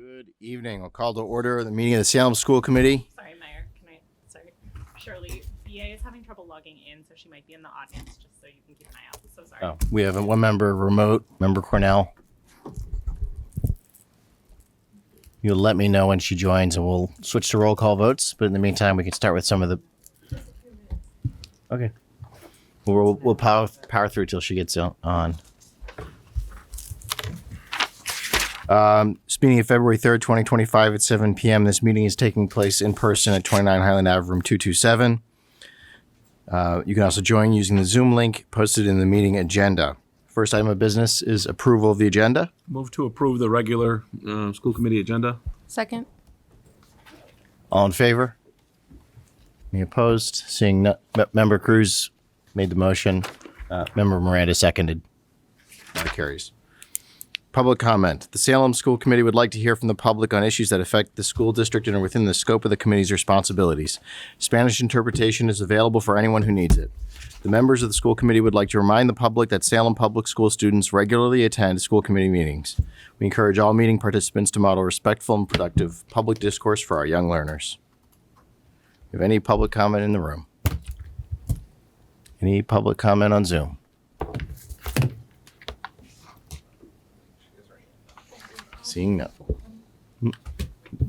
Good evening. I'll call to order the meeting of the Salem School Committee. Sorry, Mayor. Sorry. Shirley, BA is having trouble logging in, so she might be in the audience, just so you can keep an eye out. So sorry. Oh, we have one member remote, Member Cornell. You'll let me know when she joins and we'll switch to roll call votes. But in the meantime, we can start with some of the... Okay. We'll power through till she gets on. This meeting of February 3rd, 2025 at 7 p.m. This meeting is taking place in person at 29 Highland Ave, room 227. You can also join using the Zoom link posted in the meeting agenda. First item of business is approval of the agenda. Move to approve the regular school committee agenda. Second. All in favor? Any opposed? Seeing Member Cruz made the motion. Member Miranda seconded. That carries. Public comment. The Salem School Committee would like to hear from the public on issues that affect the school district and are within the scope of the committee's responsibilities. Spanish interpretation is available for anyone who needs it. The members of the school committee would like to remind the public that Salem Public School students regularly attend school committee meetings. We encourage all meeting participants to model respectful and productive public discourse for our young learners. Do you have any public comment in the room? Any public comment on Zoom? Seeing none.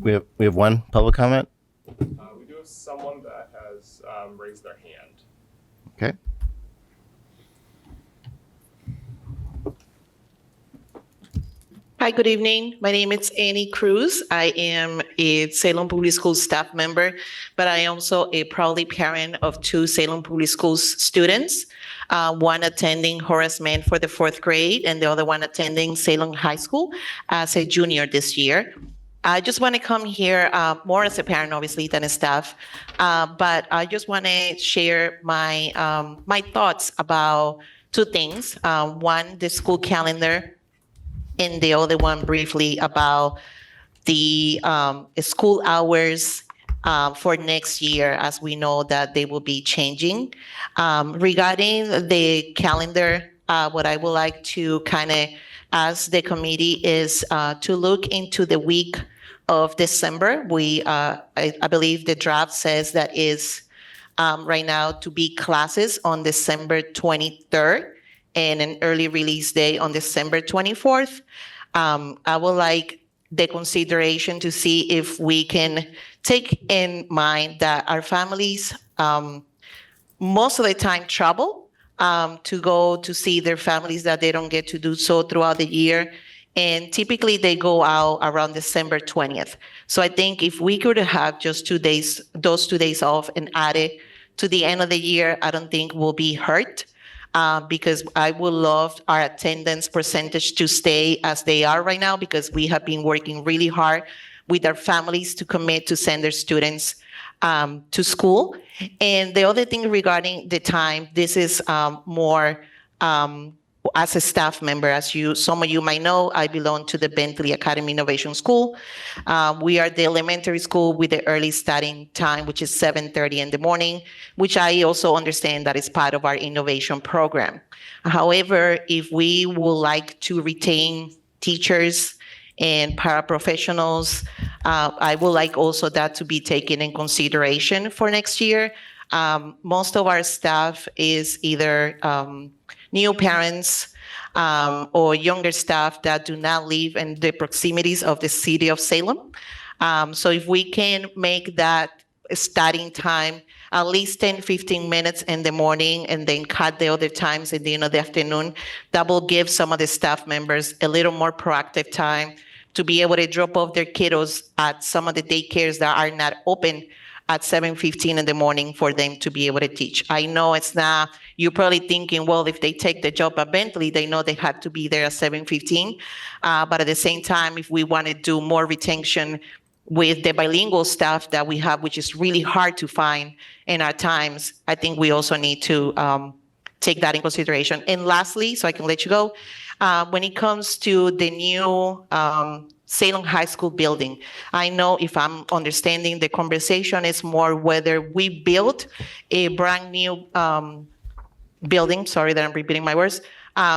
We have one public comment. We do have someone that has raised their hand. Okay. Hi, good evening. My name is Annie Cruz. I am a Salem Public Schools staff member, but I am also a proudly parent of two Salem Public Schools students, one attending Horace Mann for the 4th grade and the other one attending Salem High School as a junior this year. I just want to come here more as a parent, obviously, than a staff, but I just want to share my my thoughts about two things. One, the school calendar, and the other one briefly about the school hours for next year, as we know that they will be changing. Regarding the calendar, what I would like to kind of ask the committee is to look into the week of December. I believe the draft says that is right now to be classes on December 23rd and an early release day on December 24th. I would like the consideration to see if we can take in mind that our families most of the time travel to go to see their families that they don't get to do so throughout the year. And typically they go out around December 20th. So I think if we could have just 2 days, those 2 days off and add it to the end of the year, I don't think we'll be hurt. Because I would love our attendance percentage to stay as they are right now, because we have been working really hard with our families to commit to send their students to school. And the other thing regarding the time, this is more as a staff member, as some of you might know, I belong to the Bentley Academy Innovation School. We are the elementary school with the early starting time, which is 7:30 in the morning, which I also understand that is part of our innovation program. However, if we would like to retain teachers and paraprofessionals, I would like also that to be taken in consideration for next year. Most of our staff is either new parents or younger staff that do not live in the proximities of the city of Salem. So if we can make that starting time at least 10, 15 minutes in the morning and then cut the other times at the end of the afternoon, that will give some of the staff members a little more proactive time to be able to drop off their kiddos at some of the daycares that are not open at 7:15 in the morning for them to be able to teach. I know it's not, you're probably thinking, well, if they take the job at Bentley, they know they have to be there at 7:15. But at the same time, if we want to do more retention with the bilingual staff that we have, which is really hard to find in our times, I think we also need to take that in consideration. And lastly, so I can let you go, when it comes to the new Salem High School building, I know, if I'm understanding the conversation, is more whether we built a brand new building, sorry that I'm repeating my words,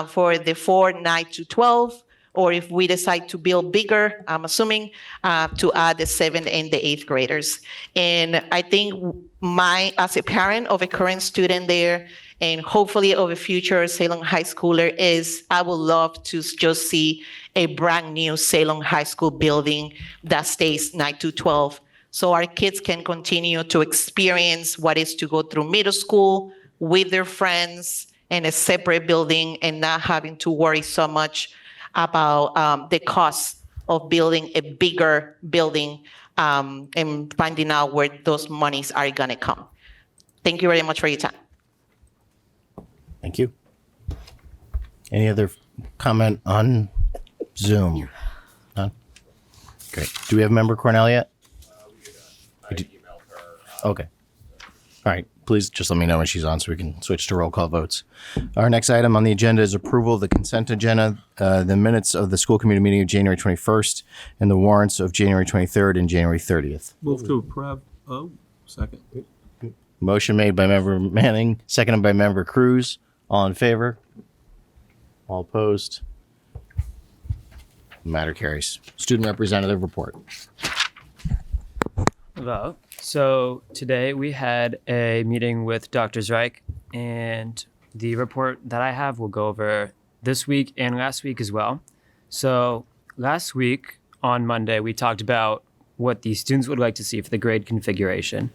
for the 4, 9 to 12, or if we decide to build bigger, I'm assuming, to add the 7th and the 8th graders. And I think as a parent of a current student there, and hopefully of a future Salem High Schooler, I would love to just see a brand new Salem High School building that stays 9 to 12. So our kids can continue to experience what is to go through middle school with their friends in a separate building and not having to worry so much about the cost of building a bigger building and finding out where those monies are going to come. Thank you very much for your time. Thank you. Any other comment on Zoom? None? Great. Do we have member Cornell yet? I emailed her. Okay. All right. Please just let me know when she's on so we can switch to roll call votes. Our next item on the agenda is approval of the consent agenda, the minutes of the school committee meeting of January 21st, and the warrants of January 23rd and January 30th. Move to approve. Oh, second. Motion made by member Manning, seconded by member Cruz. All in favor? All opposed? Matter carries. Student representative report. Hello. So today we had a meeting with Dr. Zreich, and the report that I have will go over this week and last week as well. So last week on Monday, we talked about what the students would like to see for the grade configuration.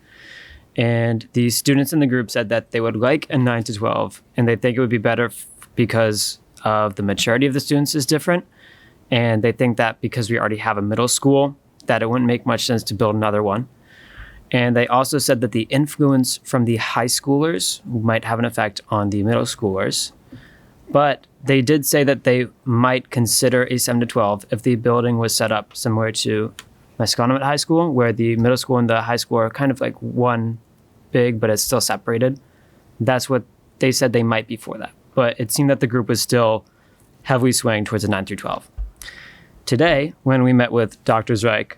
And the students in the group said that they would like a 9 to 12, and they think it would be better because of the maturity of the students is different. And they think that because we already have a middle school, that it wouldn't make much sense to build another one. And they also said that the influence from the high schoolers might have an effect on the middle schoolers. But they did say that they might consider a 7 to 12 if the building was set up similar to Masconomet High School, where the middle school and the high school are kind of like one big, but it's still separated. That's what they said they might be for that. But it seemed that the group was still heavily swaying towards a 9 through 12. Today, when we met with Dr. Zreich,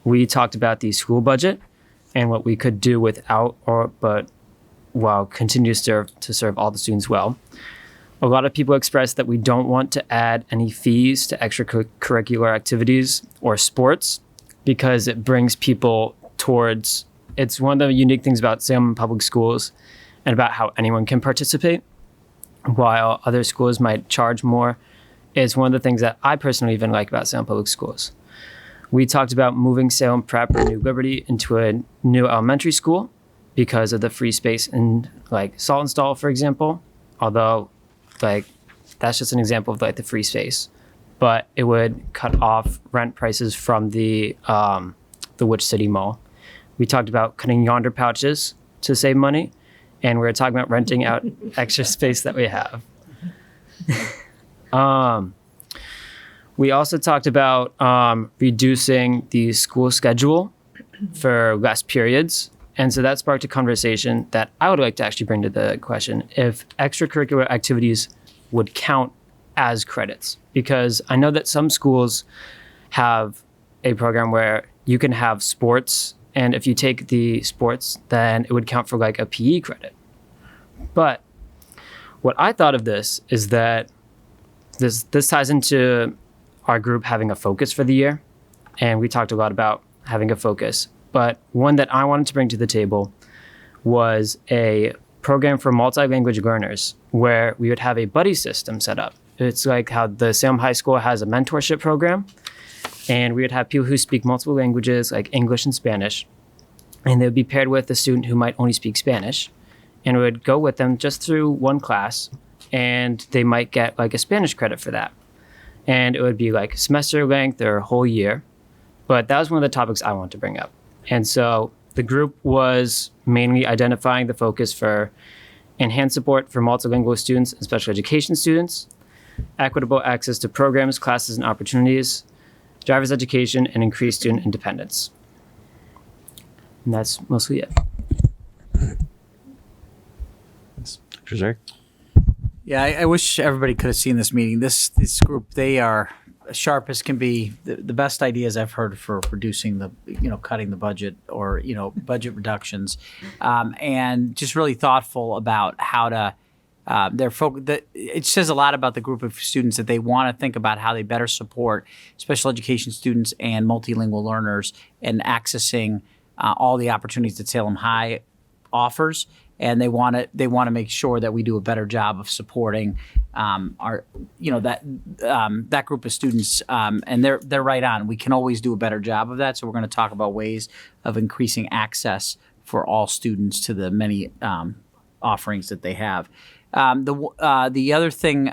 we talked about the school budget and what we could do without, but while continue to serve all the students well. A lot of people expressed that we don't want to add any fees to extracurricular activities or sports because it brings people towards, it's one of the unique things about Salem Public Schools and about how anyone can participate. While other schools might charge more, it's one of the things that I personally even like about Salem Public Schools. We talked about moving Salem Prep or New Liberty into a new elementary school because of the free space in like Saltonstall, for example. Although, like, that's just an example of like the free space, but it would cut off rent prices from the Witch City Mall. We talked about cutting yonder pouches to save money, and we were talking about renting out extra space that we have. We also talked about reducing the school schedule for less periods. And so that sparked a conversation that I would like to actually bring to the question if extracurricular activities would count as credits. Because I know that some schools have a program where you can have sports, and if you take the sports, then it would count for like a PE credit. But what I thought of this is that this ties into our group having a focus for the year. And we talked a lot about having a focus. But one that I wanted to bring to the table was a program for multi-language learners where we would have a buddy system set up. It's like how the Salem High School has a mentorship program. And we would have people who speak multiple languages like English and Spanish. And they would be paired with a student who might only speak Spanish. And we would go with them just through one class. And they might get like a Spanish credit for that. And it would be like semester length or a whole year. But that was one of the topics I wanted to bring up. And so the group was mainly identifying the focus for enhanced support for multilingual students and special education students, equitable access to programs, classes, and opportunities, driver's education, and increased student independence. And that's mostly it. Dr. Zreich? Yeah, I wish everybody could have seen this meeting. This group, they are as sharp as can be. The best ideas I've heard for reducing the, cutting the budget or, budget reductions, and just really thoughtful about how to it says a lot about the group of students that they want to think about how they better support special education students and multilingual learners and accessing all the opportunities that Salem High offers. And they want to make sure that we do a better job of supporting that group of students. And they're right on. We can always do a better job of that. So we're going to talk about ways of increasing access for all students to the many offerings that they have. The other thing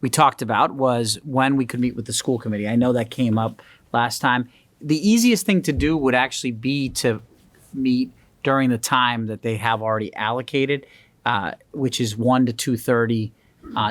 we talked about was when we could meet with the school committee. I know that came up last time. The easiest thing to do would actually be to meet during the time that they have already allocated, which is 1 to 2:30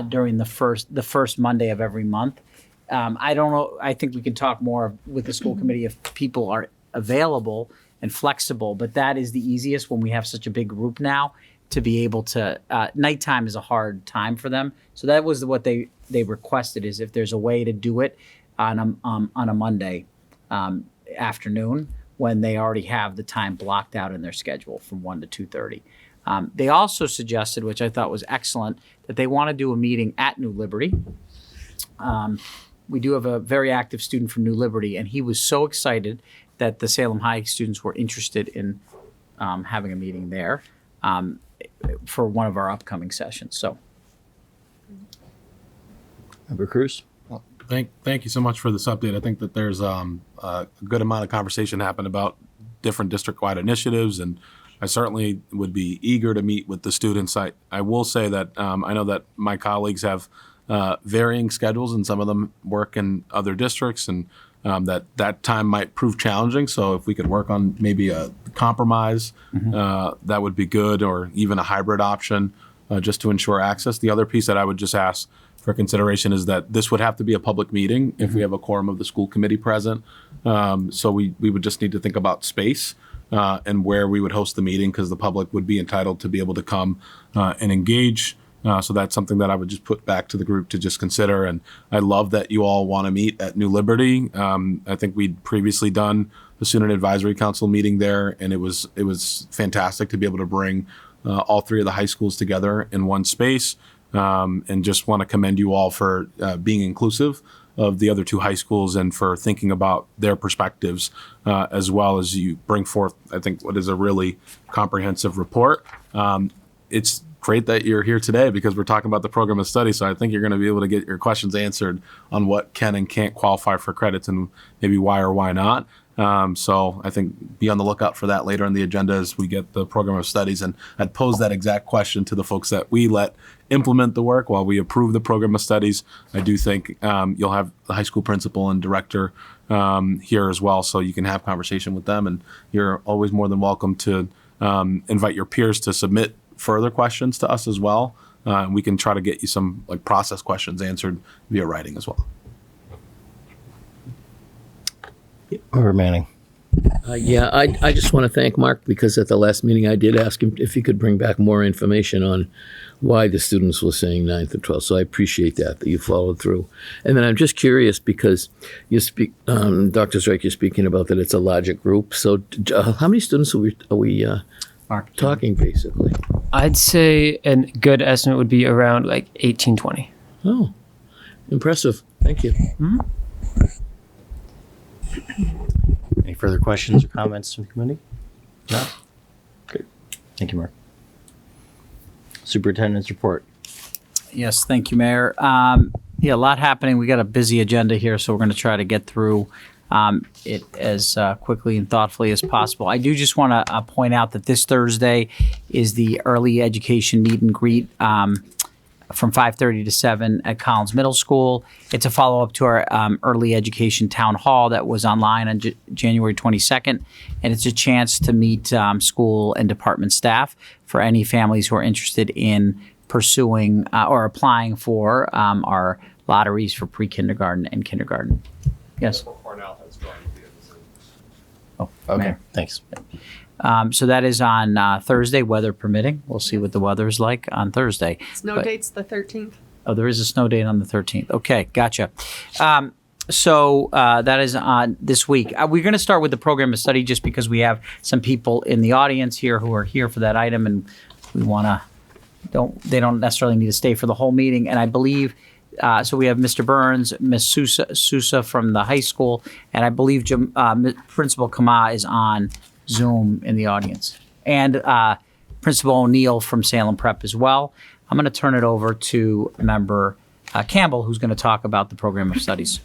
during the first Monday of every month. I don't know. I think we can talk more with the school committee if people are available and flexible, but that is the easiest when we have such a big group now to be able to. Nighttime is a hard time for them, so that was what they requested, is if there's a way to do it on a Monday afternoon, when they already have the time blocked out in their schedule from 1 to 2:30. They also suggested, which I thought was excellent, that they want to do a meeting at New Liberty. We do have a very active student from New Liberty, and he was so excited that the Salem High students were interested in having a meeting there for one of our upcoming sessions. So, Member Cruz? Thank you so much for this update. I think that there's a good amount of conversation happened about different district-wide initiatives, and I certainly would be eager to meet with the students. I will say that I know that my colleagues have varying schedules, and some of them work in other districts, and that time might prove challenging. So if we could work on maybe a compromise, that would be good, or even a hybrid option, just to ensure access. The other piece that I would just ask for consideration is that this would have to be a public meeting if we have a quorum of the school committee present. So we would just need to think about space and where we would host the meeting, because the public would be entitled to be able to come and engage. So that's something that I would just put back to the group to just consider. And I love that you all want to meet at New Liberty. I think we'd previously done the Student Advisory Council meeting there, and it was fantastic to be able to bring all three of the high schools together in one space. And just want to commend you all for being inclusive of the other two high schools and for thinking about their perspectives, as well as you bring forth, I think, what is a really comprehensive report. It's great that you're here today because we're talking about the program of study. So I think you're going to be able to get your questions answered on what can and can't qualify for credits and maybe why or why not. So I think be on the lookout for that later in the agenda as we get the program of studies. And I'd pose that exact question to the folks that we let implement the work while we approve the program of studies. I do think you'll have the high school principal and director here as well, so you can have conversation with them. And you're always more than welcome to invite your peers to submit further questions to us as well. And we can try to get you some process questions answered via writing as well. Member Manning? I just want to thank Mark, because at the last meeting I did ask him if he could bring back more information on why the students were saying 9th and 12th. So I appreciate that you followed through. And then I'm just curious because you speak, Dr. Strike, you're speaking about that it's a larger group. So how many students are we Mark, talking basically? I'd say a good estimate would be around 18, 20. Oh, impressive. Thank you. Any further questions or comments from the committee? No? Great. Thank you, Mark. Superintendent's report. Yes, thank you, Mayor. A lot happening. We got a busy agenda here, so we're going to try to get through it as quickly and thoughtfully as possible. I do just want to point out that this Thursday is the early education meet and greet from 5:30 to 7 at Collins Middle School. It's a follow-up to our early education town hall that was online on January 22nd, and it's a chance to meet school and department staff for any families who are interested in pursuing or applying for our lotteries for pre-kindergarten and kindergarten. Yes. Cornell has joined via Zoom. Oh, Okay, Mayor. thanks. So that is on Thursday, weather permitting. We'll see what the weather is like on Thursday. Snow But- date's the 13th. Oh, there is a snow date on the 13th. Okay, gotcha. So that is on this week. We're going to start with the program of study just because we have some people in the audience here who are here for that item, and we want to they don't necessarily need to stay for the whole meeting. And I believe, so we have Mr. Burns, Ms. Sousa from the high school, and I believe Principal Kama is on Zoom in the audience, and Principal O'Neill from Salem Prep as well. I'm going to turn it over to Member Campbell, who's going to talk about the program of studies.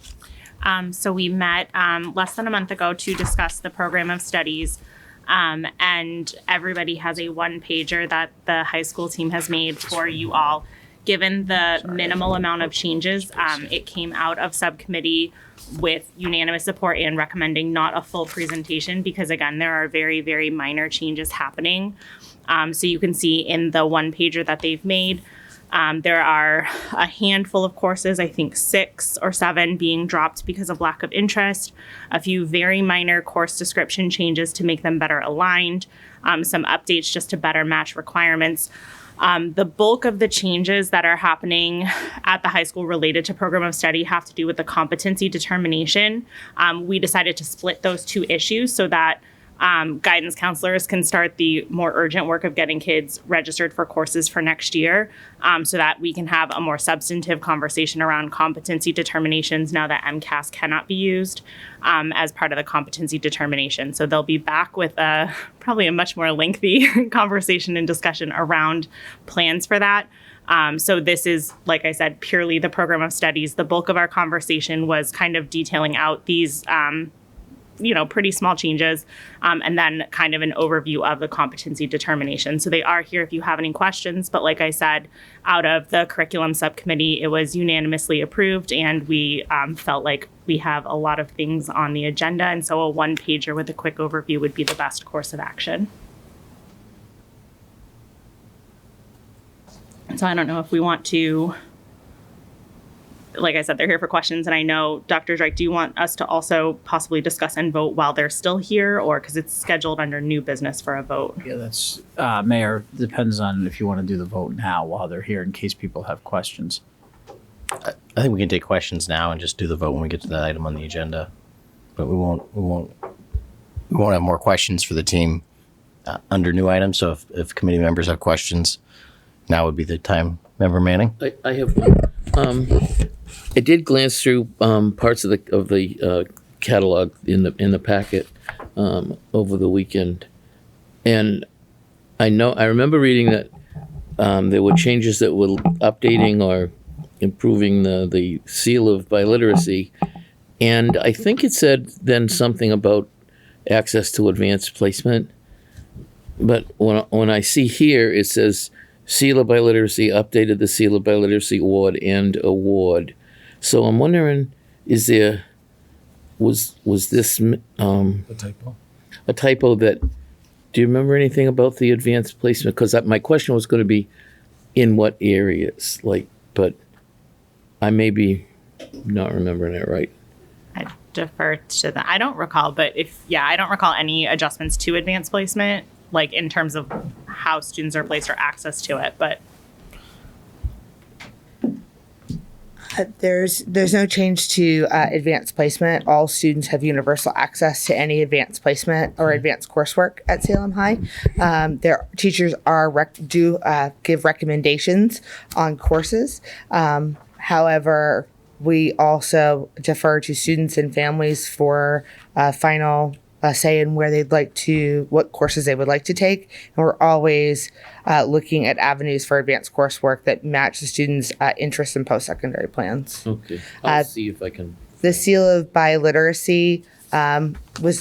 So we met less than a month ago to discuss the program of studies. And everybody has a one-pager that the high school team has made for you all. Given the minimal amount of changes, it came out of subcommittee with unanimous support and recommending not a full presentation because, again, there are very, very minor changes happening. So you can see in the one-pager that they've made, there are a handful of courses, I think 6 or 7, being dropped because of lack of interest, a few very minor course description changes to make them better aligned, some updates just to better match requirements. The bulk of the changes that are happening at the high school related to program of study have to do with the competency determination. We decided to split those 2 issues so that guidance counselors can start the more urgent work of getting kids registered for courses for next year, so that we can have a more substantive conversation around competency determinations now that MCAS cannot be used as part of the competency determination. So they'll be back with probably a much more lengthy conversation and discussion around plans for that. So this is, like I said, purely the program of studies. The bulk of our conversation was kind of detailing out these pretty small changes, and then kind of an overview of the competency determination. So they are here if you have any questions, but like I said, out of the curriculum subcommittee, it was unanimously approved, and we felt like we have a lot of things on the agenda, and so a one-pager with a quick overview would be the best course of action. So I don't know if we want to, like I said, they're here for questions, and I know, Dr. Drake, do you want us to also possibly discuss and vote while they're still here, or because it's scheduled under new business for a vote? Yeah, that's, Mayor, depends on if you want to do the vote now while they're here in case people have questions. I think we can take questions now and just do the vote when we get to that item on the agenda. But we won't have more questions for the team under new items. So if committee members have questions, now would be the time. Member Manning? I have one. I did glance through parts of the catalog in the packet over the weekend, and I remember reading that there were changes that were updating or improving the seal of biliteracy, and I think it said then something about access to advanced placement. But when I see here, it says seal of biliteracy, updated the seal of biliteracy award. So I'm wondering, was this A typo? a typo that, do you remember anything about the advanced placement? Because my question was going to be in what areas, but I may be not remembering it right. I defer to that. I don't recall, but I don't recall any adjustments to advanced placement, like in terms of how students are placed or access to it, but There's no change to advanced placement. All students have universal access to any advanced placement or advanced coursework at Salem High. Their teachers do give recommendations on courses. However, we also defer to students and families for final say in what courses they would like to take. And we're always looking at avenues for advanced coursework that match the students' interests in post-secondary plans. Okay, I'll see if I can. The seal of biliteracy was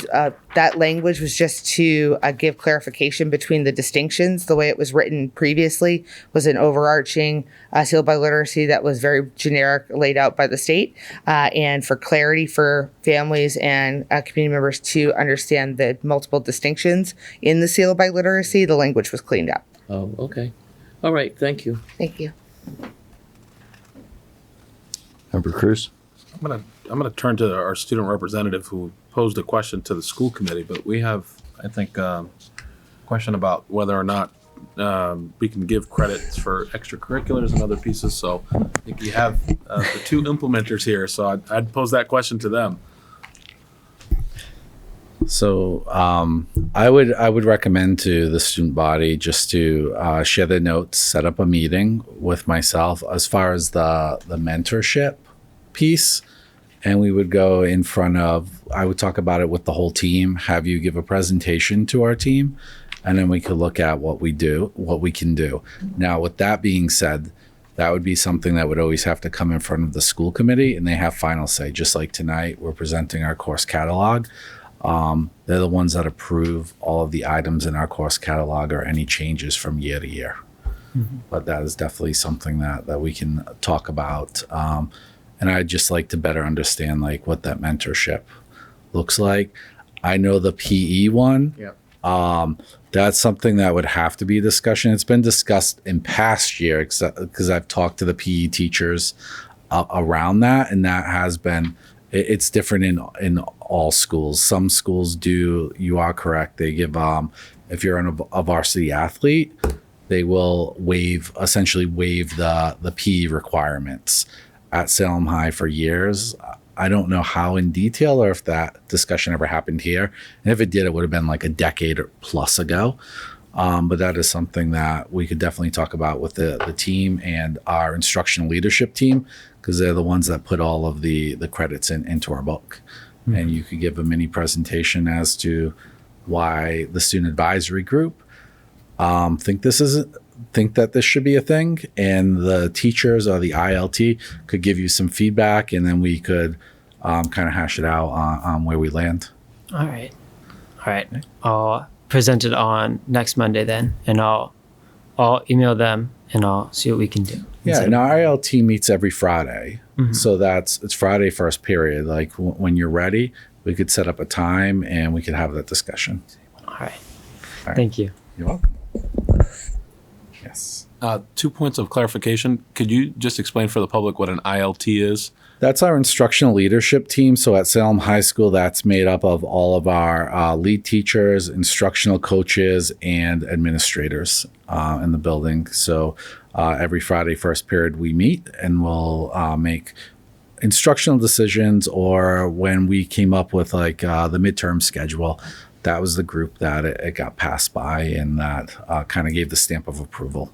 that language was just to give clarification between the distinctions. The way it was written previously was an overarching seal of biliteracy that was very generic, laid out by the state, and for clarity for families and community members to understand the multiple distinctions in the seal of biliteracy, the language was cleaned up. Oh, okay. All right, thank you. Thank you. Member Cruz? I'm gonna turn to our student representative who posed a question to the school committee, but we have, I think, a question about whether or not we can give credits for extracurriculars and other pieces. So I think you have the 2 implementers here, so I'd pose that question to them. So I would recommend to the student body just to share their notes, set up a meeting with myself as far as the mentorship piece, and we would go in front of. I would talk about it with the whole team. Have you give a presentation to our team, and then we could look at what we can do. Now, with that being said, that would be something that would always have to come in front of the school committee, and they have final say. Just like tonight, we're presenting our course catalog. They're the ones that approve all of the items in our course catalog or any changes from year to year. But that is definitely something that we can talk about. And I'd just like to better understand like what that mentorship looks like. I know the PE one. Yep. That's something that would have to be a discussion. It's been discussed in past year because I've talked to the PE teachers around that, and that has been. It's different in all schools. Some schools do. You are correct. They give if you're a varsity athlete, they will essentially waive the PE requirements. At Salem High for years, I don't know how in detail or if that discussion ever happened here. And if it did, it would have been like a decade or plus ago. But that is something that we could definitely talk about with the team and our instructional leadership team, because they're the ones that put all of the credits into our book. And you could give a mini presentation as to why the student advisory group think that this should be a thing, and the teachers or the ILT could give you some feedback, and then we could kind of hash it out on where we land. All right. I'll present it on next Monday then, and I'll email them and I'll see what we can do. Yeah, and our ILT meets every Friday, so it's Friday first period. Like when you're ready, we could set up a time and we could have that discussion. All right. Thank you. You're welcome. Yes. 2 points of clarification. Could you just explain for the public what an ILT is? That's our instructional leadership team. So at Salem High School, that's made up of all of our lead teachers, instructional coaches, and administrators in the building. So every Friday, first period, we meet and we'll make instructional decisions, or when we came up with like the midterm schedule, that was the group that it got passed by, and that kind of gave the stamp of approval.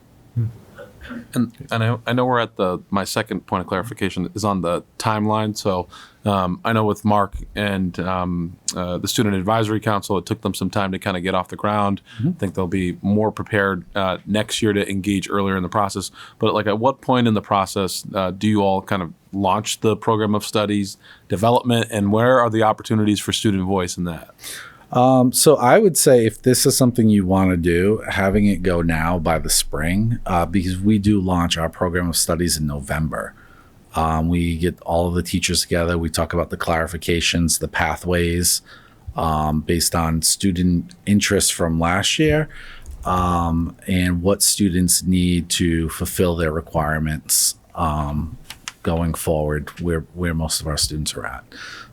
And I know we're at my second point of clarification is on the timeline. So I know with Mark and the Student Advisory Council, it took them some time to kind of get off the ground. I think they'll be more prepared next year to engage earlier in the process. But like, at what point in the process do you all kind of launch the program of studies development, and where are the opportunities for student voice in that? So I would say if this is something you want to do, having it go now by the spring, because we do launch our program of studies in November. We get all of the teachers together. We talk about the clarifications, the pathways, based on student interest from last year, and what students need to fulfill their requirements going forward, where most of our students are at.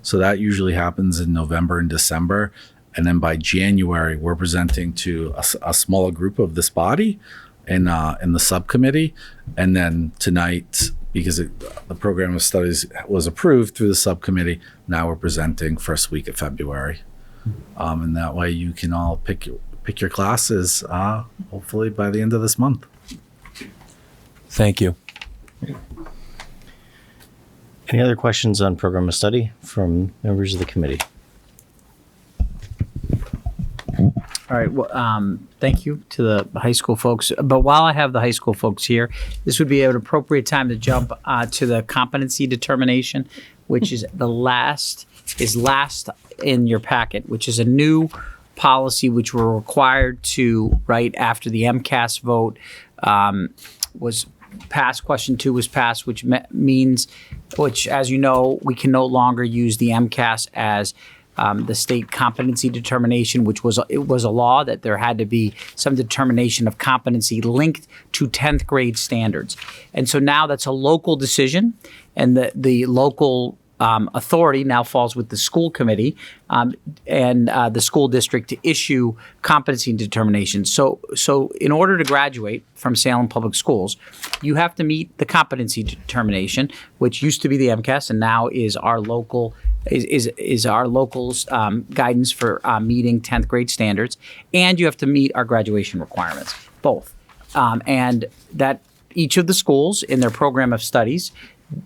So that usually happens in November and December. And then by January, we're presenting to a smaller group of this body in the subcommittee. And then tonight, because the program of studies was approved through the subcommittee, now we're presenting first week of February. And that way you can all pick your classes, hopefully by the end of this month. Thank you. Any other questions on program of study from members of the committee? All right. Well, thank you to the high school folks. But while I have the high school folks here, this would be an appropriate time to jump to the competency determination, which is last in your packet, which is a new policy which we're required to write after the MCAS vote was passed. Question 2 was passed, which means, as you know, we can no longer use the MCAS as the state competency determination, which was a law that there had to be some determination of competency linked to 10th grade standards. And so now that's a local decision, and the local authority now falls with the school committee and the school district to issue competency determinations. So in order to graduate from Salem Public Schools, you have to meet the competency determination, which used to be the MCAS and now is our local is our local's guidance for meeting 10th grade standards, and you have to meet our graduation requirements, both. And that each of the schools in their program of studies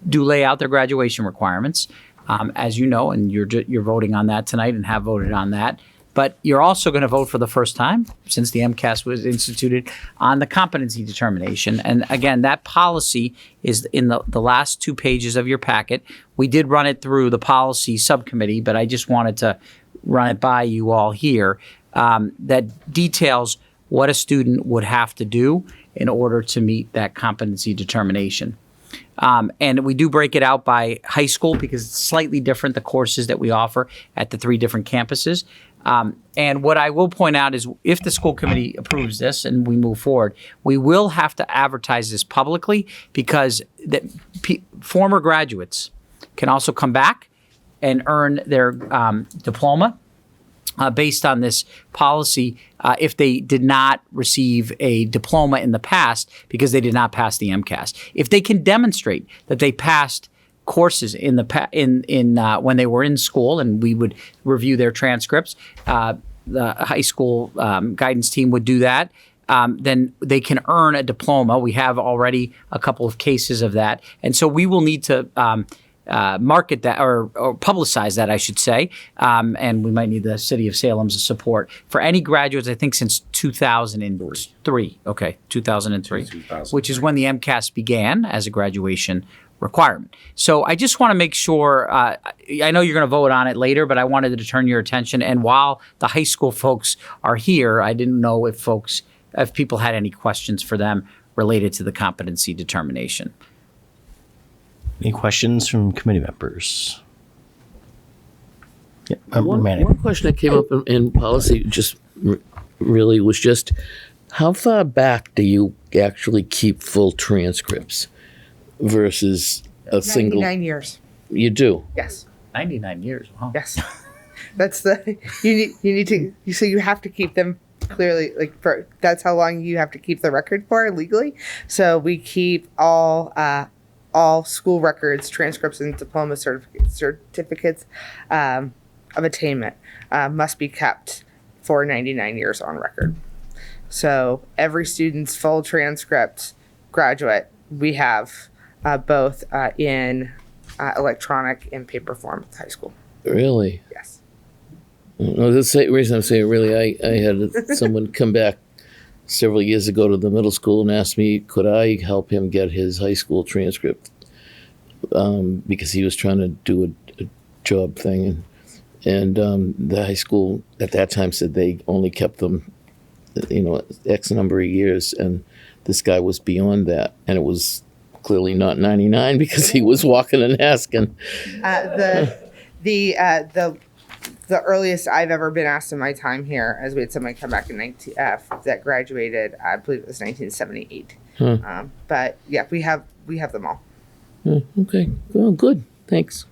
do lay out their graduation requirements, as you know, and you're voting on that tonight and have voted on that. But you're also going to vote for the first time since the MCAS was instituted on the competency determination. And again, that policy is in the last 2 pages of your packet. We did run it through the policy subcommittee, but I just wanted to run it by you all here. That details what a student would have to do in order to meet that competency determination. And we do break it out by high school because it's slightly different, the courses that we offer at the 3 different campuses. And what I will point out is if the school committee approves this and we move forward, we will have to advertise this publicly because former graduates can also come back and earn their diploma based on this policy if they did not receive a diploma in the past because they did not pass the MCAS. If they can demonstrate that they passed courses in when they were in school, and we would review their transcripts, the high school guidance team would do that. Then they can earn a diploma. We have already a couple of cases of that, and so we will need to market that or publicize that, I should say, and we might need the City of Salem's support for any graduates. I think since 2003. Okay, 2003, which is when the MCAS began as a graduation requirement. So I just want to make sure, I know you're going to vote on it later, but I wanted to turn your attention. And while the high school folks are here, I didn't know if people had any questions for them related to the competency determination. Any questions from committee members? Yeah, One question that came up in policy just really was just how far back do you actually keep full transcripts versus a single? 99 years. You do? Yes. 99 years. Wow. Yes. That's you need to, so you have to keep them clearly, that's how long you have to keep the record for legally. So we keep all school records, transcripts, and diploma certificates of attainment must be kept for 99 years on record. So every student's full transcript, graduate, we have both in electronic and paper form at high school. Really? Yes. No, that's the reason I'm saying really. I had someone come back several years ago to the middle school and asked me, could I help him get his high school transcript because he was trying to do a job thing. And the high school at that time said they only kept them, X number of years. And this guy was beyond that. And it was clearly not 99 because he was walking and asking. The earliest I've ever been asked in my time here, as we had somebody come back in that graduated, I believe it was 1978. But yeah, we have them all. Okay. Well, good. Thanks.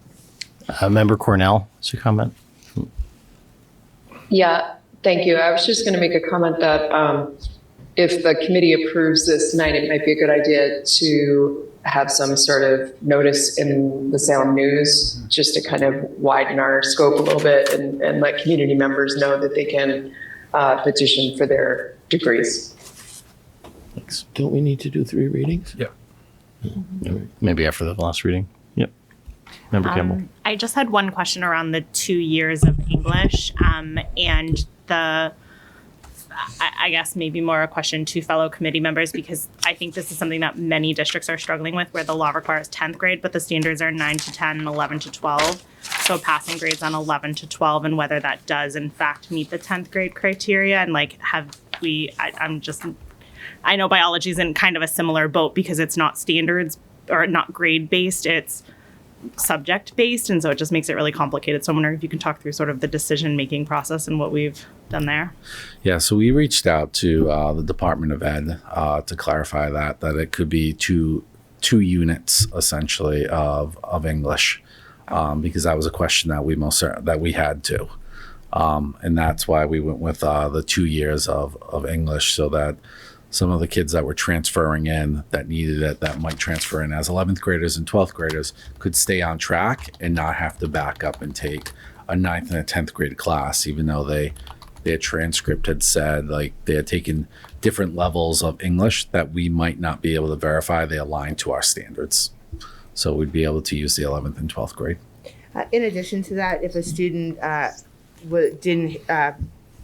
Member Cornell, is your comment? Yeah, thank you. I was just going to make a comment that if the committee approves this tonight, it might be a good idea to have some sort of notice in the Salem News just to kind of widen our scope a little bit and let community members know that they can petition for their degrees. Thanks. Don't we need to do 3 readings? Yeah. Maybe after the last reading. Yep. Member Campbell. I just had one question around the 2 years of English and I guess maybe more a question to fellow committee members, because I think this is something that many districts are struggling with, where the law requires 10th grade, but the standards are 9 to 10 and 11 to 12. So passing grades on 11 to 12 and whether that does in fact meet the 10th grade criteria. And I know biology is in kind of a similar boat because it's not standards or not grade based, it's subject based. And so it just makes it really complicated. So I'm wondering if you can talk through sort of the decision making process and what we've done there. Yeah, so we reached out to the Department of Ed to clarify that it could be two units essentially of English, because that was a question that we had to, and that's why we went with the 2 years of English, so that some of the kids that were transferring in that needed it, that might transfer in as 11th graders and 12th graders, could stay on track and not have to back up and take a 9th and a 10th grade class, even though their transcript had said like they had taken different levels of English that we might not be able to verify they align to our standards. So we'd be able to use the 11th and 12th grade. In addition to that, if a student didn't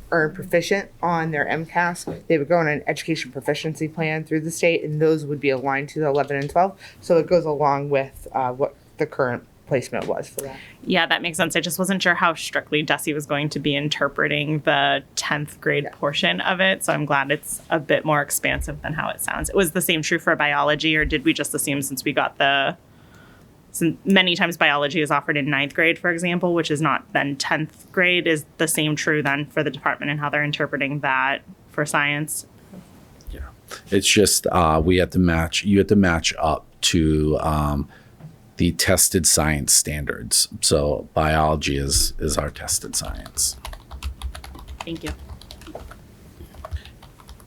earn proficient on their MCAS, they would go on an education proficiency plan through the state, and those would be aligned to the 11 and 12. So it goes along with what the current placement was for that. Yeah, that makes sense. I just wasn't sure how strictly Desi was going to be interpreting the 10th grade portion of it. So I'm glad it's a bit more expansive than how it sounds. Was the same true for biology, or did we just assume since many times biology is offered in 9th grade, for example, which is not then 10th grade, is the same true then for the department and how they're interpreting that for science? Yeah, it's just you have to match up to the tested science standards. So biology is our tested science. Thank you.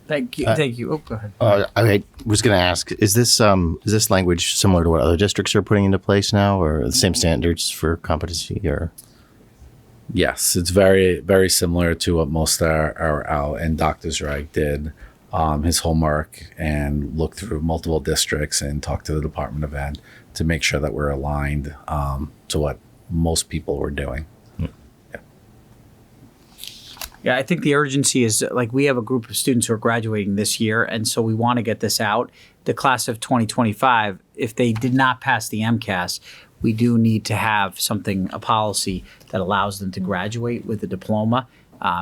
Thank you. Oh, go ahead. I was going to ask: is this language similar to what other districts are putting into place now, or the same standards for competency? Or Yes, it's very, very similar to what most are out. And Dr. Zweig did his homework and looked through multiple districts and talked to the Department of Ed to make sure that we're aligned to what most people were doing. Yeah, I think the urgency is like we have a group of students who are graduating this year, and so we want to get this out. The class of 2025, if they did not pass the MCAS, we do need to have a policy that allows them to graduate with a diploma,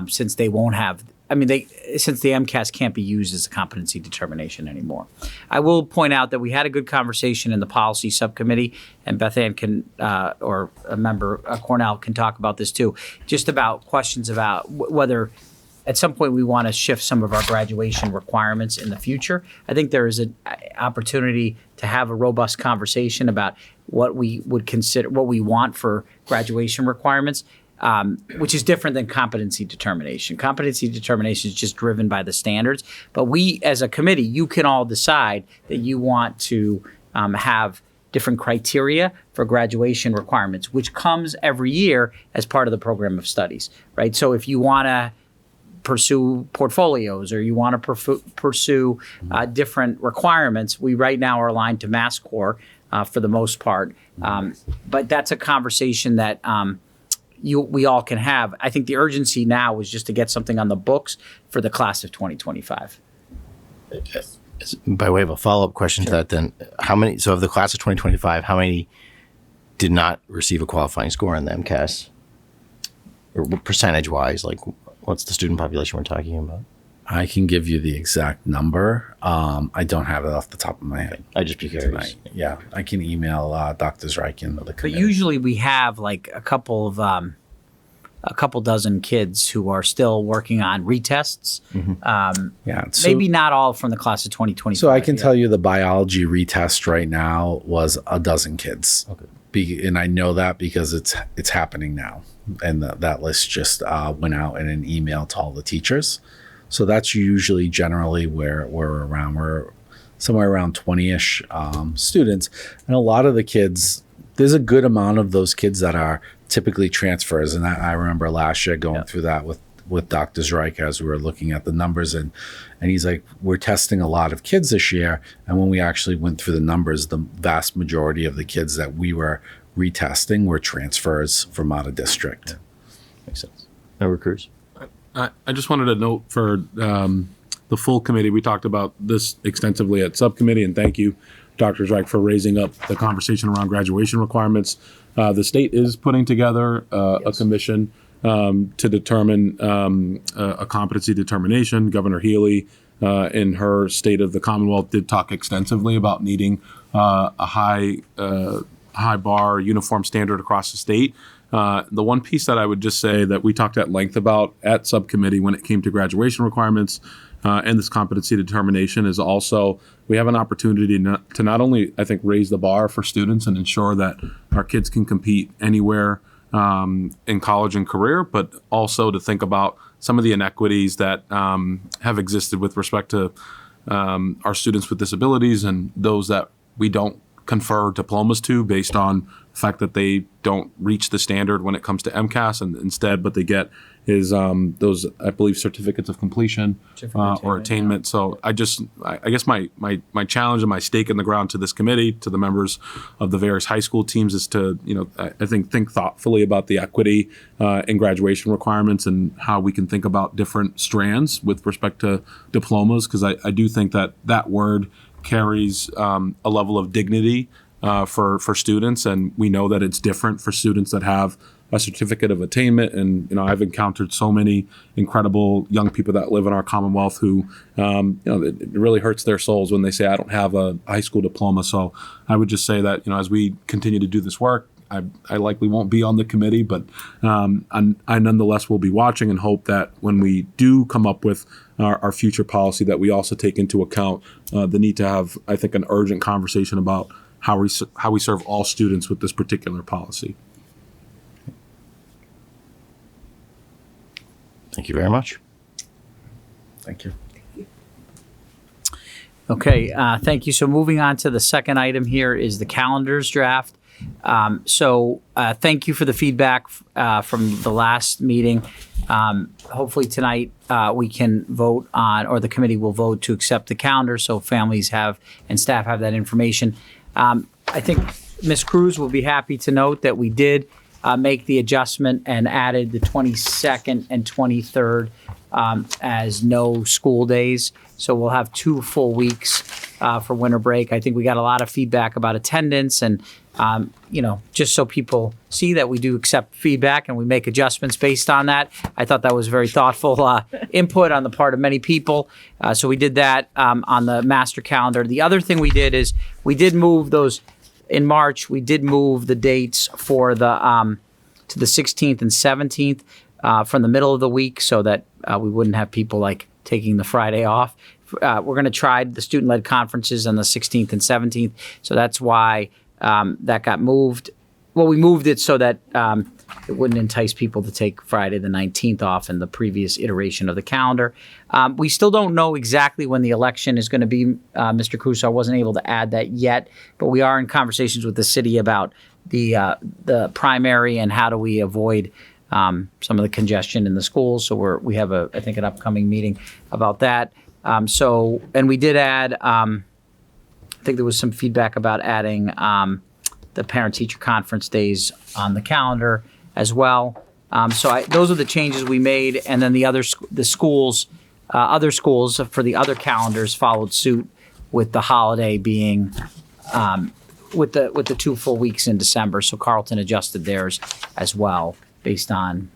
since they won't have. Since the MCAS can't be used as a competency determination anymore. I will point out that we had a good conversation in the policy subcommittee, and Beth Ann can, or a member, Cornell, can talk about this too, just about questions about whether at some point we want to shift some of our graduation requirements in the future. I think there is an opportunity to have a robust conversation about what we would consider, what we want for graduation requirements. Which is different than competency determination. Competency determination is just driven by the standards. But we, as a committee, you can all decide that you want to have different criteria for graduation requirements, which comes every year as part of the program of studies, right? So if you want to pursue portfolios or you want to pursue different requirements, we right now are aligned to Mass Core for the most part. But that's a conversation that we all can have. I think the urgency now is just to get something on the books for the class of 2025. by way of a follow-up question to that, then so of the class of 2025, how many did not receive a qualifying score on the MCAS? Or percentage-wise, like what's the student population we're talking about? I can give you the exact number. I don't have it off the top of my head. I'd just be curious. Tonight. Yeah, I can email Dr. Zreikin. But usually we have like a couple dozen kids who are still working on retests. Mm-hmm. Maybe not all from the class of 2025. So I can tell you the biology retest right now was a dozen kids. Okay. And I know that because it's happening now. And that list just went out in an email to all the teachers. So that's usually generally where we're around. We're somewhere around 20-ish students. And a lot of the kids, there's a good amount of those kids that are typically transfers. And I remember last year going through that with Dr. Zreik as we were looking at the numbers. And he's like, we're testing a lot of kids this year. And when we actually went through the numbers, the vast majority of the kids that we were retesting were transfers from out of district. Makes sense. Member Cruz? I just wanted to note for the full committee, we talked about this extensively at subcommittee, and thank you, Dr. Zreik, for raising up the conversation around graduation requirements. The state is putting together a commission to determine a competency determination. Governor Healy, in her State of the Commonwealth, did talk extensively about needing a high bar uniform standard across the state. The one piece that I would just say that we talked at length about at subcommittee when it came to graduation requirements and this competency determination is also we have an opportunity to not only, I think, raise the bar for students and ensure that our kids can compete anywhere in college and career, but also to think about some of the inequities that have existed with respect to our students with disabilities and those that we don't confer diplomas to based on the fact that they don't reach the standard when it comes to MCAS, and instead, but they get is those, I believe, certificates of completion or attainment. So I guess my challenge and my stake in the ground to this committee, to the members of the various high school teams, is to, I think thoughtfully about the equity and graduation requirements and how we can think about different strands with respect to diplomas, because I do think that word carries a level of dignity for students, and we know that it's different for students that have a certificate of attainment. And I've encountered so many incredible young people that live in our Commonwealth who it really hurts their souls when they say, I don't have a high school diploma. So I would just say that as we continue to do this work, I likely won't be on the committee, but I nonetheless will be watching and hope that when we do come up with our future policy, that we also take into account the need to have, I think, an urgent conversation about how we serve all students with this particular policy. Thank you very much. Thank you. Okay, thank you. So moving on to the second item here is the calendars draft. Thank you for the feedback from the last meeting. Hopefully tonight we can vote on, or the committee will vote to accept the calendar so families have and staff have that information. I think Ms. Cruz will be happy to note that we did make the adjustment and added the 22nd and 23rd as no school days. So we'll have 2 full weeks for winter break. I think we got a lot of feedback about attendance and, just so people see that we do accept feedback and we make adjustments based on that. I thought that was very thoughtful input on the part of many people. So we did that on the master calendar. The other thing we did is we did move those in March. We did move the dates for the to the 16th and 17th from the middle of the week so that we wouldn't have people like taking the Friday off. We're going to try the student-led conferences on the 16th and 17th. So that's why that got moved. Well, we moved it so that it wouldn't entice people to take Friday the 19th off in the previous iteration of the calendar. We still don't know exactly when the election is going to be. Mr. Cruz, I wasn't able to add that yet, but we are in conversations with the city about the primary and how do we avoid some of the congestion in the schools. So we have I think an upcoming meeting about that. And we did add, I think there was some feedback about adding the parent-teacher conference days on the calendar as well. Those are the changes we made, and then other schools for the other calendars followed suit with the holiday being with the 2 full weeks in December. So Carleton adjusted theirs as well based on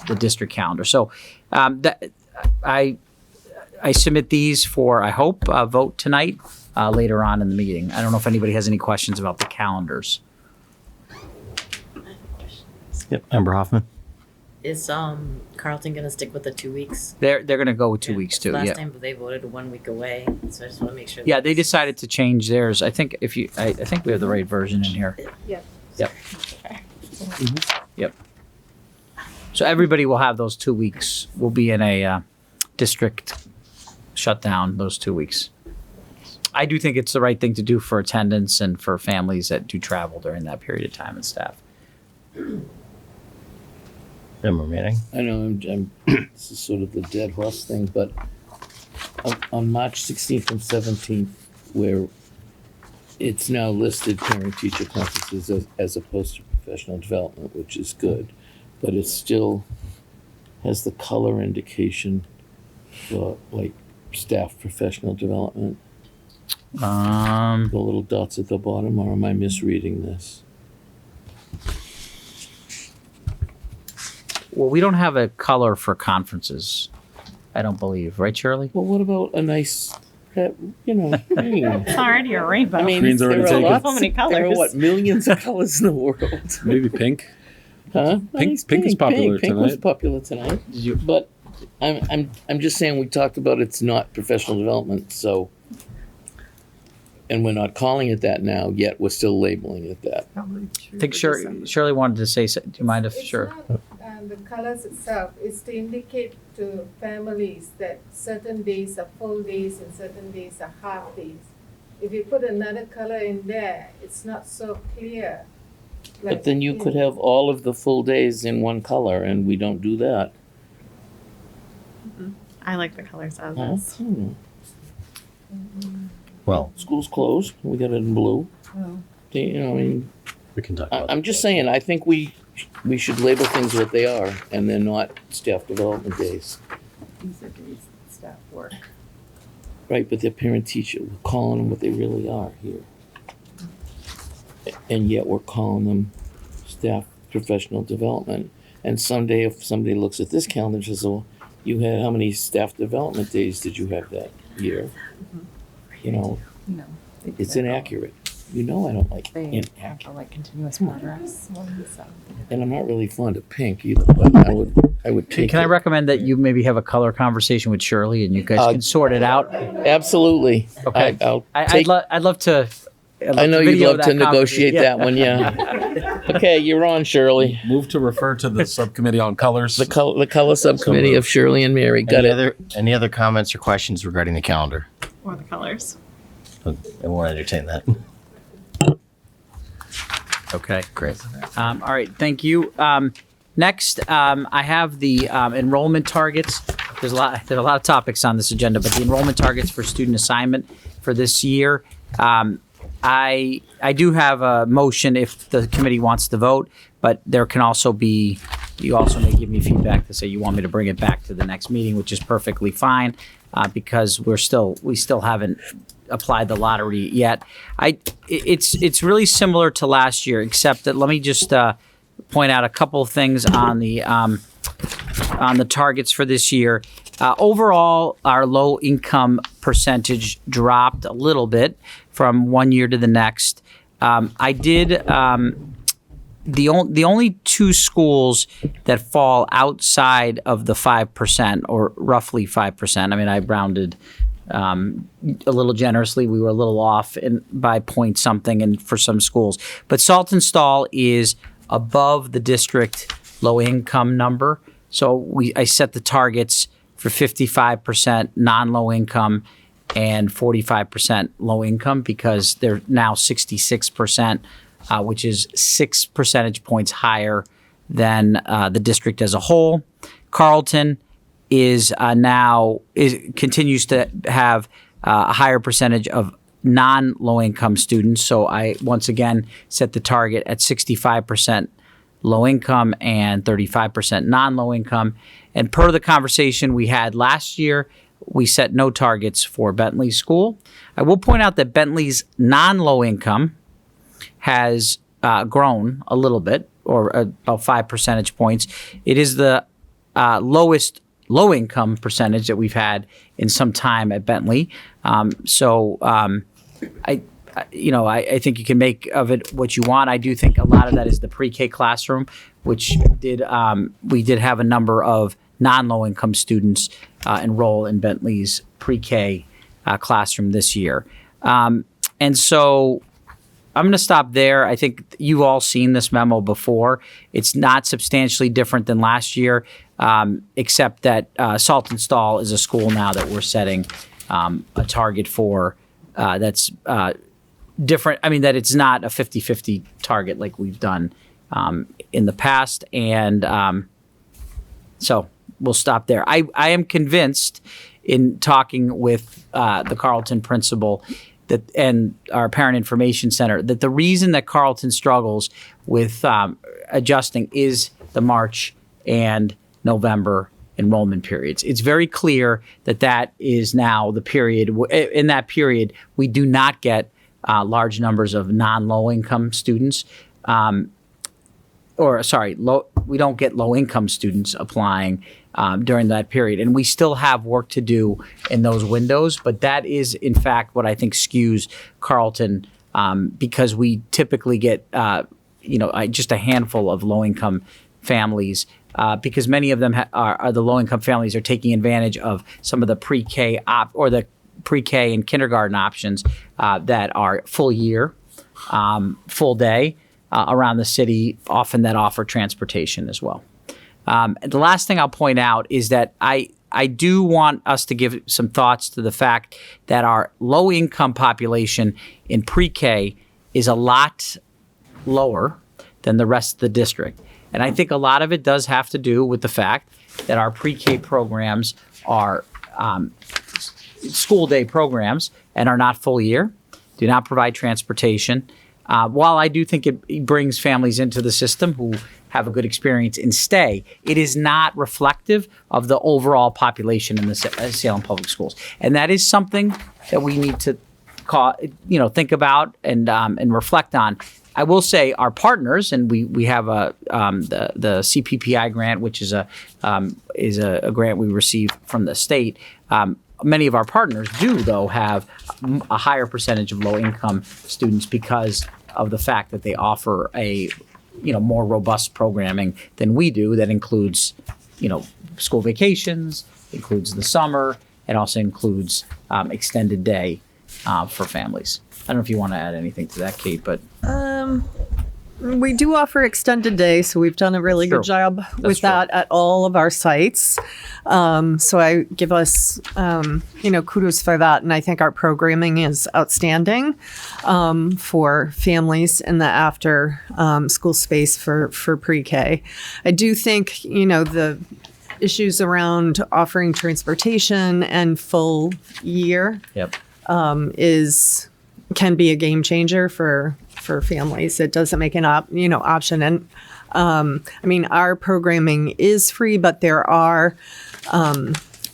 the district calendar. So I submit these for, I hope, a vote tonight later on in the meeting. I don't know if anybody has any questions about the calendars. Yep, Member Hoffman. Is Carleton going to stick with the 2 weeks? They're going to go with 2 weeks too. Last time they voted 1 week away, so I just want to make sure. Yeah, they decided to change theirs. I think I think we have the right version in here. Yeah. Yep. Yep. So everybody will have those 2 weeks. We'll be in a district shutdown those 2 weeks. I do think it's the right thing to do for attendance and for families that do travel during that period of time and staff. Member Manning. I know this is sort of the dead horse thing, but on March 16th and 17th, where it's now listed parent-teacher conferences as opposed to professional development, which is good, but it still has the color indication for like staff professional development. The little dots at the bottom, or am I misreading this? Well, we don't have a color for conferences, I don't believe. Right, Shirley? Well, what about a nice, green? It's already a rainbow. I mean, Green's there already are taken. lots. So many There are colors. millions of colors in the world. Maybe pink. Huh? Pink is popular Pink was tonight. popular tonight. But I'm just saying, we talked about it's not professional development, so, and we're not calling it that now, yet we're still labeling it that. I think Shirley wanted to say, do you mind if, sure? The colors itself is to indicate to families that certain days are full days and certain days are half days. If you put another color in there, it's not so clear. But then you could have all of the full days in one color, and we don't do that. I like the colors as Huh? is. Well, School's closed, we got it in blue. You know, I mean, we can talk about I'm just saying, I think we should label things what they are, and they're not staff development days. These are days that staff work. Right, but they're parent-teacher, we're calling them what they really are here. And yet we're calling them staff professional development. And someday, if somebody looks at this calendar and says, well, you had, how many staff development days did you have that year? You know, No. it's inaccurate. You know I don't like inaccurate. like continuous progress. And I'm not really fond of pink either, but I would take Can I it. recommend that you maybe have a color conversation with Shirley and you guys can sort it out? Absolutely. Okay. I'll I'd take, love to. I know you'd video love to that negotiate conversation. that one, yeah. Okay, you're on, Shirley. Move to refer to the subcommittee on colors. The color subcommittee of Shirley and Mary. Got it. any other comments or questions regarding the calendar? Or the colors. I won't entertain that. Okay. Great. All right, thank you. Next, I have the enrollment targets. There are a lot of topics on this agenda, but the enrollment targets for student assignment for this year. I do have a motion if the committee wants to vote, but there can also be, you also may give me feedback to say you want me to bring it back to the next meeting, which is perfectly fine, because we still haven't applied the lottery yet. It's really similar to last year, except that let me just point out a couple of things on the targets for this year. Overall, our low income percentage dropped a little bit from one year to the next. The only two schools that fall outside of the 5% or roughly 5%. I mean, I rounded a little generously. We were a little off by point something and for some schools. But Saltonstall is above the district low income number. So I set the targets for 55% non-low income and 45% low income because they're now 66%, which is 6 percentage points higher than the district as a whole. Carleton continues to have a higher percentage of non-low income students. So I once again set the target at 65% low income and 35% non-low income. And per the conversation we had last year, we set no targets for Bentley School. I will point out that Bentley's non-low income has grown a little bit, or about 5 percentage points. It is the lowest low income percentage that we've had in some time at Bentley. I think you can make of it what you want. I do think a lot of that is the pre-K classroom, which we did have a number of non-low income students enroll in Bentley's pre-K classroom this year. And so I'm going to stop there. I think you've all seen this memo before. It's not substantially different than last year, except that Saltonstall is a school now that we're setting a target for that's different. I mean, that it's not a 50-50 target like we've done in the past. And so we'll stop there. I am convinced in talking with the Carleton principal and our parent information center that the reason that Carleton struggles with adjusting is the March and November enrollment periods. It's very clear that is now the period. In that period, we do not get large numbers of non-low income students. We don't get low income students applying during that period. And we still have work to do in those windows, but that is in fact what I think skews Carleton because we typically get just a handful of low income families because many of them are the low income families are taking advantage of some of the pre-K or the pre-K and kindergarten options that are full year, full day around the city, often that offer transportation as well. The last thing I'll point out is that I do want us to give some thoughts to the fact that our low-income population in pre-K is a lot lower than the rest of the district. And I think a lot of it does have to do with the fact that our pre-K programs are school day programs and are not full year, do not provide transportation. While I do think it brings families into the system who have a good experience and stay, it is not reflective of the overall population in the Salem Public Schools. And that is something that we need to think about and reflect on. I will say our partners, and we have the CPPI grant, which is a grant we receive from the state. Many of our partners do, though, have a higher percentage of low-income students because of the fact that they offer a more robust programming than we do. That includes school vacations, includes the summer, and also includes extended day for families. I don't know if you want to add anything to that, Kate, but we do offer extended day, so we've done a really good job with that at all of our sites. So I give us, kudos for that, and I think our programming is outstanding for families in the after school space for pre-K. I do think, the issues around offering transportation and full year can be a game changer for families. It doesn't make an option. And our programming is free, but there are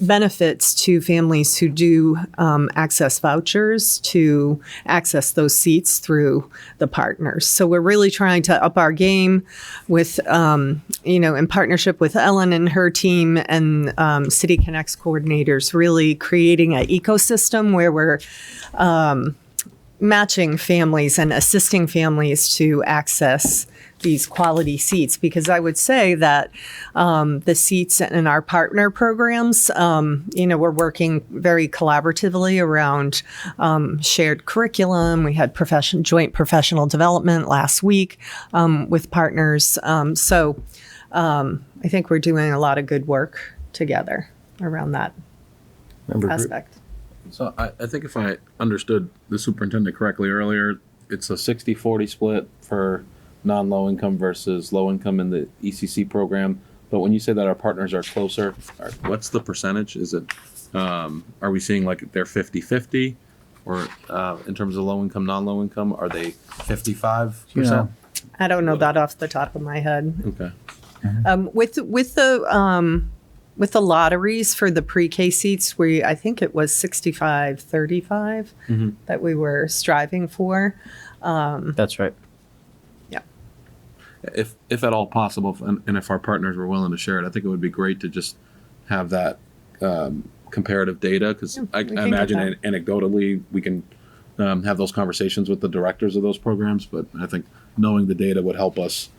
benefits to families who do access vouchers to access those seats through the partners. So we're really trying to up our game with, in partnership with Ellen and her team and City Connects coordinators, really creating an ecosystem where we're matching families and assisting families to access these quality seats, because I would say that the seats in our partner programs, we're working very collaboratively around shared curriculum. We had joint professional development last week with partners. So I think we're doing a lot of good work together around that aspect. So I think if I understood the superintendent correctly earlier, it's a 60-40 split for non-low income versus low income in the ECC program. But when you say that our partners are closer, what's the percentage? Is it, are we seeing like they're 50-50? Or in terms of low income, non-low income, are they 55%? I don't know that off the top of my head. Okay. With the lotteries for the pre-K seats, I think it was 65-35 that we were striving for. That's right. Yeah. If at all possible, and if our partners were willing to share it, I think it would be great to just have that comparative data, because I imagine anecdotally we can have those conversations with the directors of those programs, but I think knowing the data would help us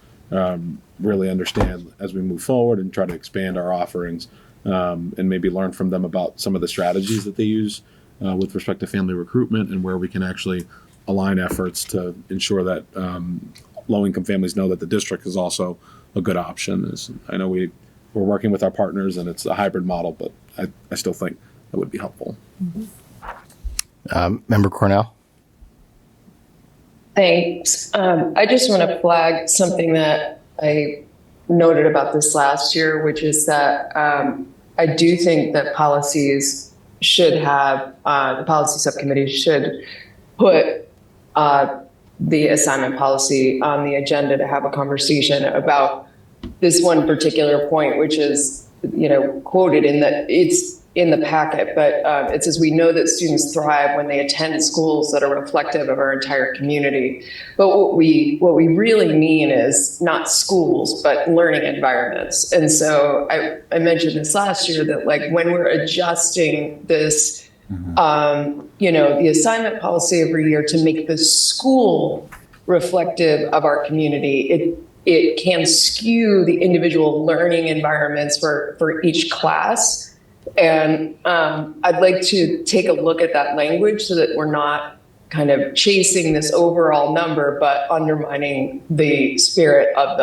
really understand as we move forward and try to expand our offerings, and maybe learn from them about some of the strategies that they use with respect to family recruitment, and where we can actually align efforts to ensure that low-income families know that the district is also a good option. I know we're working with our partners and it's a hybrid model, but I still think that would be helpful. Member Cornell? Thanks. I just want to flag something that I noted about this last year, which is that I do think that policies should have, the policy subcommittee should put the assignment policy on the agenda to have a conversation about this one particular point, which is, quoted it's in the packet, but it says, we know that students thrive when they attend schools that are reflective of our entire community. But what we really mean is not schools, but learning environments. And so I mentioned this last year that when we're adjusting this, the assignment policy every year to make the school reflective of our community, it can skew the individual learning environments for each class. And I'd like to take a look at that language so that we're not kind of chasing this overall number, but undermining the spirit of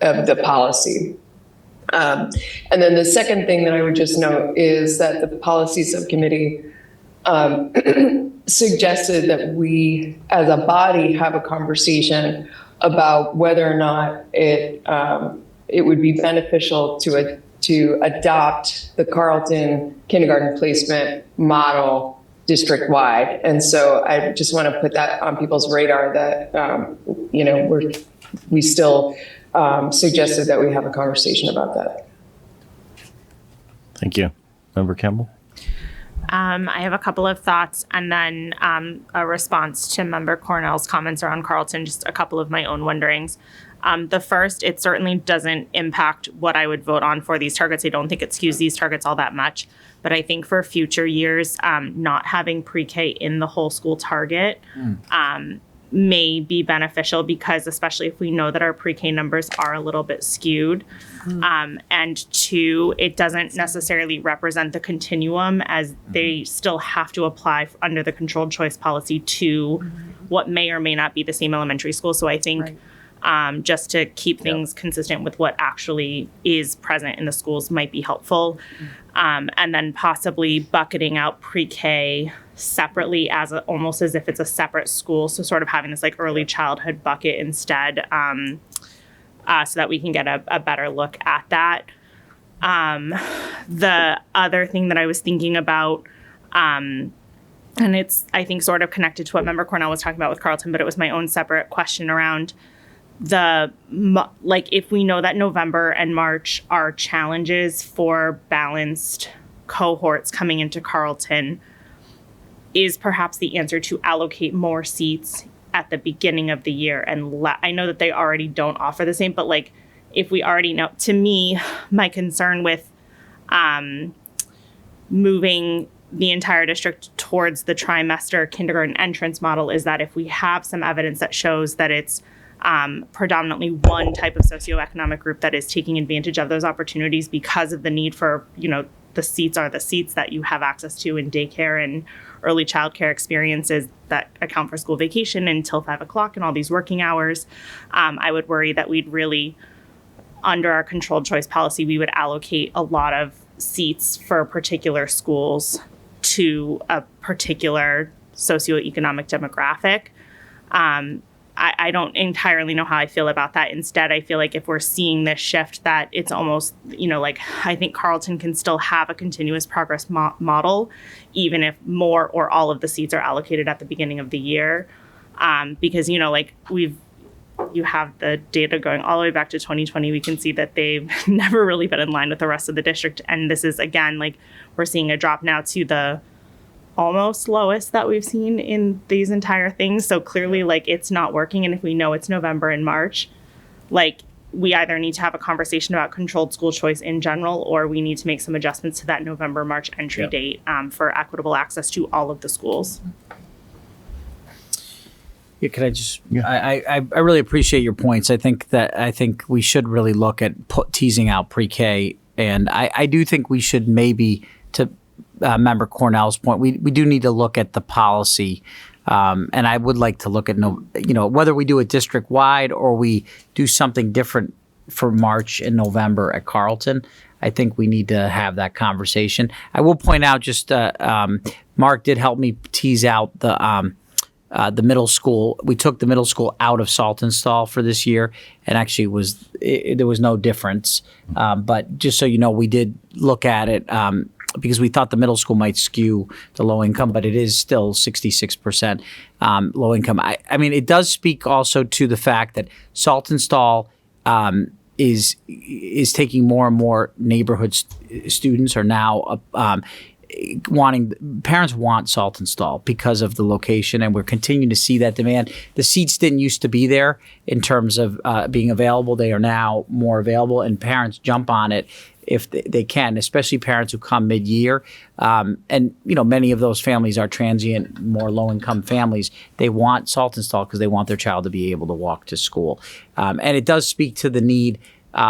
the policy. And then the second thing that I would just note is that the policy subcommittee suggested that we, as a body, have a conversation about whether or not it would be beneficial to adopt the Carleton kindergarten placement model district-wide. And so I just want to put that on people's radar that, we still suggested that we have a conversation about that. Thank you. Member Campbell? I have a couple of thoughts and then a response to Member Cornell's comments around Carleton, just a couple of my own wonderings. The first, it certainly doesn't impact what I would vote on for these targets. I don't think it skews these targets all that much. But I think for future years, not having pre-K in the whole school target may be beneficial, because especially if we know that our pre-K numbers are a little bit skewed. And two, it doesn't necessarily represent the continuum, as they still have to apply under the controlled choice policy to what may or may not be the same elementary school. So I think just to keep things consistent with what actually is present in the schools might be helpful. And then possibly bucketing out pre-K separately almost as if it's a separate school. So sort of having this like early childhood bucket instead, so that we can get a better look at that. The other thing that I was thinking about, and it's, I think, sort of connected to what Member Cornell was talking about with Carleton, but it was my own separate question around if we know that November and March are challenges for balanced cohorts coming into Carleton, is perhaps the answer to allocate more seats at the beginning of the year. And I know that they already don't offer the same, but like if we already know, to me, my concern with moving the entire district towards the trimester kindergarten entrance model is that if we have some evidence that shows that it's predominantly one type of socioeconomic group that is taking advantage of those opportunities because of the need for, the seats are the seats that you have access to in daycare and early childcare experiences that account for school vacation until 5 o'clock and all these working hours. I would worry that we'd really, under our controlled choice policy, we would allocate a lot of seats for particular schools to a particular socioeconomic demographic. I don't entirely know how I feel about that. Instead, I feel like if we're seeing this shift, that it's almost, I think Carleton can still have a continuous progress model, even if more or all of the seats are allocated at the beginning of the year. Because, you have the data going all the way back to 2020. We can see that they've never really been in line with the rest of the district. And this is, again, we're seeing a drop now to the almost lowest that we've seen in these entire things. So clearly, it's not working. And if we know it's November and March, we either need to have a conversation about controlled school choice in general, or we need to make some adjustments to that November, March entry date for equitable access to all of the schools. Yeah, could I just? Yeah. I really appreciate your points. I think we should really look at teasing out pre-K, and I do think we should maybe, to Member Cornell's point, we do need to look at the policy, and I would like to look at whether we do it district wide or we do something different for March and November at Carleton. I think we need to have that conversation. I will point out just Mark did help me tease out the middle school. We took the middle school out of Saltonstall for this year, and actually there was no difference. But just so you know, we did look at it because we thought the middle school might skew the low income, but it is still 66% low income. I mean, it does speak also to the fact that Saltonstall is taking more and more neighborhood students are now parents want Saltonstall because of the location, and we're continuing to see that demand. The seats didn't used to be there in terms of being available. They are now more available, and parents jump on it if they can, especially parents who come mid-year. And many of those families are transient, more low-income families. They want Saltonstall because they want their child to be able to walk to school. And it does speak to the need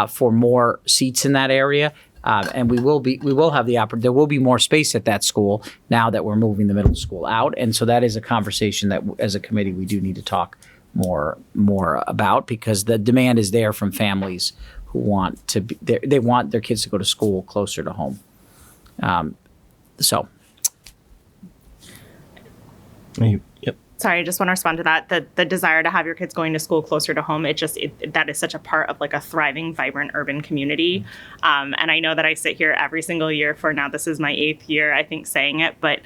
for more seats in that area. And we will have the opportunity. There will be more space at that school now that we're moving the middle school out, and so that is a conversation that, as a committee, we do need to talk more about, because the demand is there from families who want to be, they want their kids to go to school closer to home. So. Yep. Sorry, I just want to respond to that. The desire to have your kids going to school closer to home, that is such a part of like a thriving, vibrant urban community. And I know that I sit here every single year for now, this is my 8th year, I think, saying it, but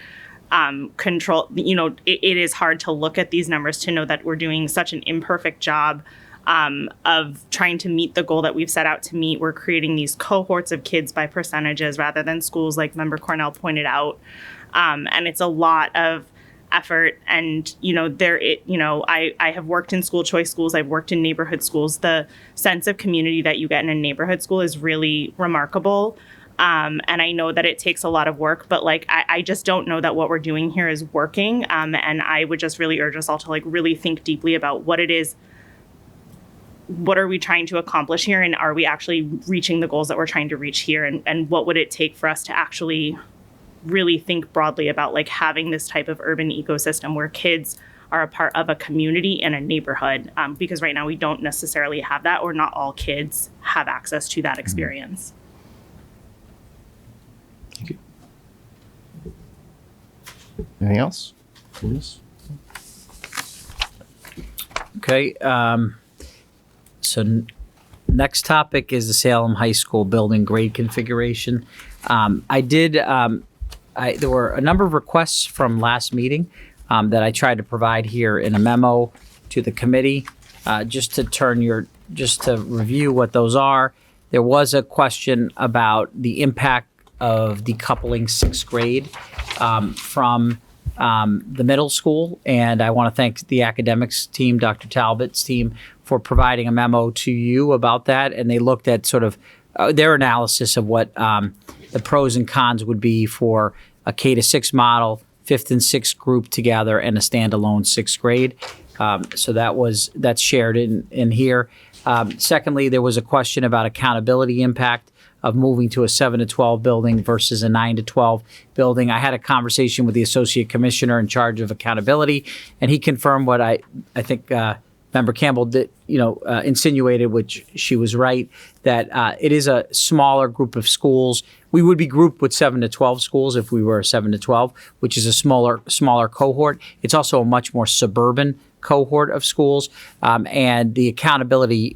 it is hard to look at these numbers to know that we're doing such an imperfect job of trying to meet the goal that we've set out to meet. We're creating these cohorts of kids by percentages rather than schools, like Member Cornell pointed out. And it's a lot of effort. And, I have worked in school choice schools. I've worked in neighborhood schools. The sense of community that you get in a neighborhood school is really remarkable. And I know that it takes a lot of work, but I just don't know that what we're doing here is working. And I would just really urge us all to really think deeply about what it is. What are we trying to accomplish here? And are we actually reaching the goals that we're trying to reach here? And what would it take for us to actually really think broadly about having this type of urban ecosystem where kids are a part of a community and a neighborhood? Because right now we don't necessarily have that, or not all kids have access to that experience. Thank you. Anything else? Please. Okay. Next topic is the Salem High School building grade configuration. There were a number of requests from last meeting that I tried to provide here in a memo to the committee, just to review what those are. There was a question about the impact of decoupling sixth grade from the middle school, and I want to thank the academics team, Dr. Talbot's team, for providing a memo to you about that. And they looked at sort of their analysis of what the pros and cons would be for a K-6 model, 5th and 6th group together, and a standalone 6th grade. So that's shared in here. Secondly, there was a question about accountability impact of moving to a 7-12 building versus a 9-12 building. I had a conversation with the associate commissioner in charge of accountability, and he confirmed what I think Member Campbell did, insinuated, which she was right, that it is a smaller group of schools. We would be grouped with 7-12 schools if we were a 7-12, which is a smaller cohort. It's also a much more suburban cohort of schools, and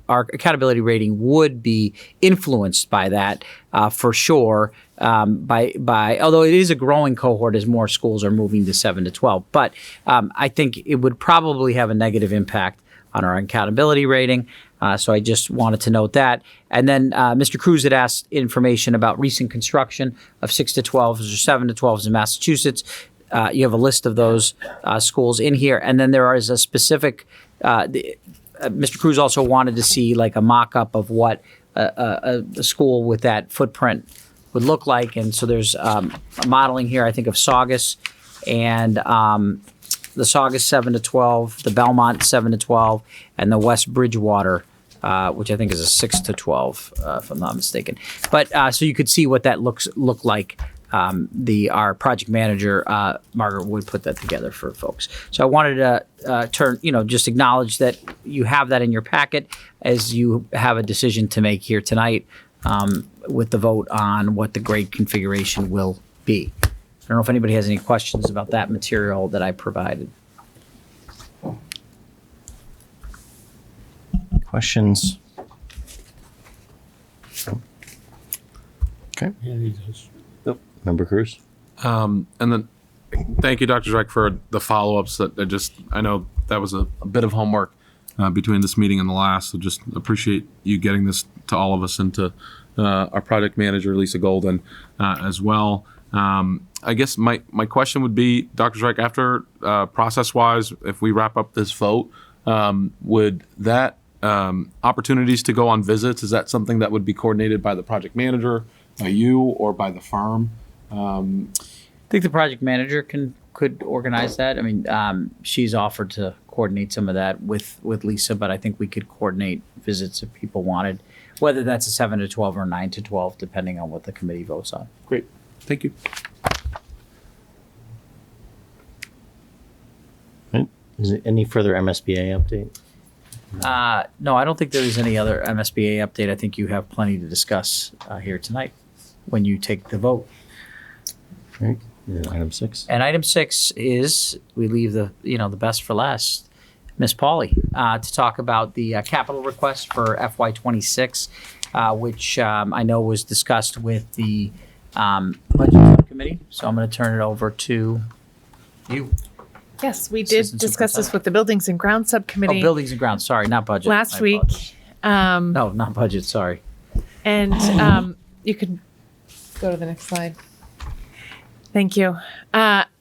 our accountability rating would be influenced by that for sure. Although it is a growing cohort as more schools are moving to 7-12, but I think it would probably have a negative impact on our accountability rating. So I just wanted to note that. And then Mr. Cruz had asked information about recent construction of 6-12s or 7-12s in Massachusetts. You have a list of those schools in here. And then there is a specific, Mr. Cruz also wanted to see a mock-up of what a school with that footprint would look like. And so there's a modeling here, I think, of Saugus and the Saugus 7-12, the Belmont 7-12, and the West Bridgewater, which I think is a 6-12, if I'm not mistaken. But so you could see what that look like. Our project manager, Margaret Wood, put that together for folks. So I wanted to just acknowledge that you have that in your packet as you have a decision to make here tonight with the vote on what the grade configuration will be. I don't know if anybody has any questions about that material that I provided. Questions? Okay. Yeah, he does. Member Cruz? And then thank you, Dr. Dreck, for the follow-ups I know that was a bit of homework between this meeting and the last, so just appreciate you getting this to all of us and to our project manager, Lisa Golden, as well. I guess my question would be, Dr. Dreck, after process-wise, if we wrap up this vote, would that opportunities to go on visits, is that something that would be coordinated by the project manager, by you, or by the firm? I think the project manager could organize that. I mean, she's offered to coordinate some of that with Lisa, but I think we could coordinate visits if people wanted, whether that's a 7-12 or 9-12, depending on what the committee votes on. Great. Thank you. Is there any further MSBA update? No, I don't think there is any other MSBA update. I think you have plenty to discuss here tonight when you take the vote. Right. Item 6. And item 6 is we leave the best for last. Ms. Pauley, to talk about the capital request for FY26, which I know was discussed with the budget subcommittee. So I'm going to turn it over to you. Yes, we did Assistant discuss this Superintendent. with the Buildings and Grounds Subcommittee Oh, buildings and grounds. Sorry, not budget. last I week. apologize. Um, No, not budget. Sorry. And you could go to the next slide. Thank you.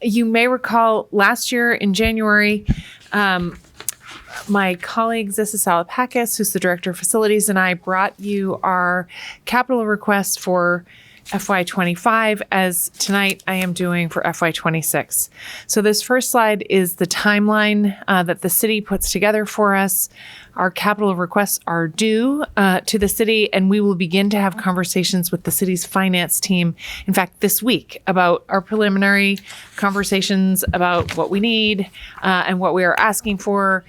You may recall last year in January, my colleague Zissa Salopakis, who's the Director of Facilities, and I brought you our capital request for FY25, as tonight I am doing for FY26. So this first slide is the timeline that the city puts together for us. Our capital requests are due to the city, and we will begin to have conversations with the city's finance team, in fact, this week, about our preliminary conversations about what we need and what we are asking for.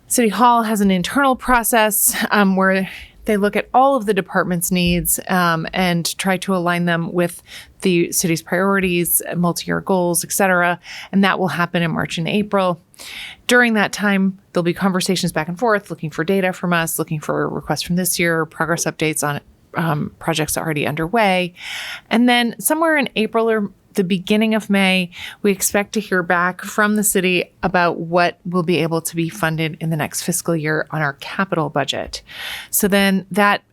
City Hall has an internal process where they look at all of the department's needs and try to align them with the city's priorities, multi-year goals, et cetera. And that will happen in March and April. During that time, there'll be conversations back and forth, looking for data from us, looking for requests from this year, progress updates on projects already underway. And then somewhere in April or the beginning of May, we expect to hear back from the city about what will be able to be funded in the next fiscal year on our capital budget. So then that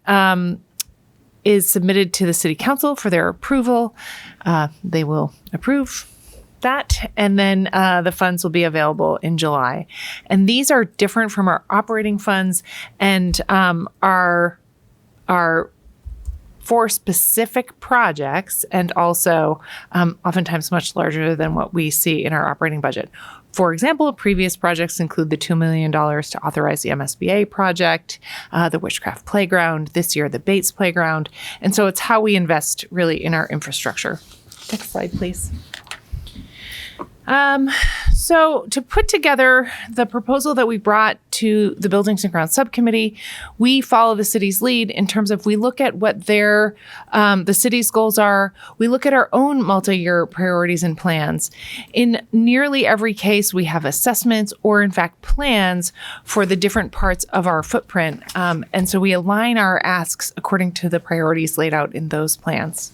is submitted to the city council for their approval. They will approve that, and then the funds will be available in July. And these are different from our operating funds and are for specific projects, and also oftentimes much larger than what we see in our operating budget. For example, previous projects include the $2 million to authorize the MSBA project, the Witchcraft Playground, this year the Bates Playground. And so it's how we invest really in our infrastructure. Next slide, please. So to put together the proposal that we brought to the Buildings and Grounds Subcommittee, we follow the city's lead in terms of we look at what their the city's goals are. We look at our own multi-year priorities and plans. In nearly every case, we have assessments or, in fact, plans for the different parts of our footprint. And so we align our asks according to the priorities laid out in those plans.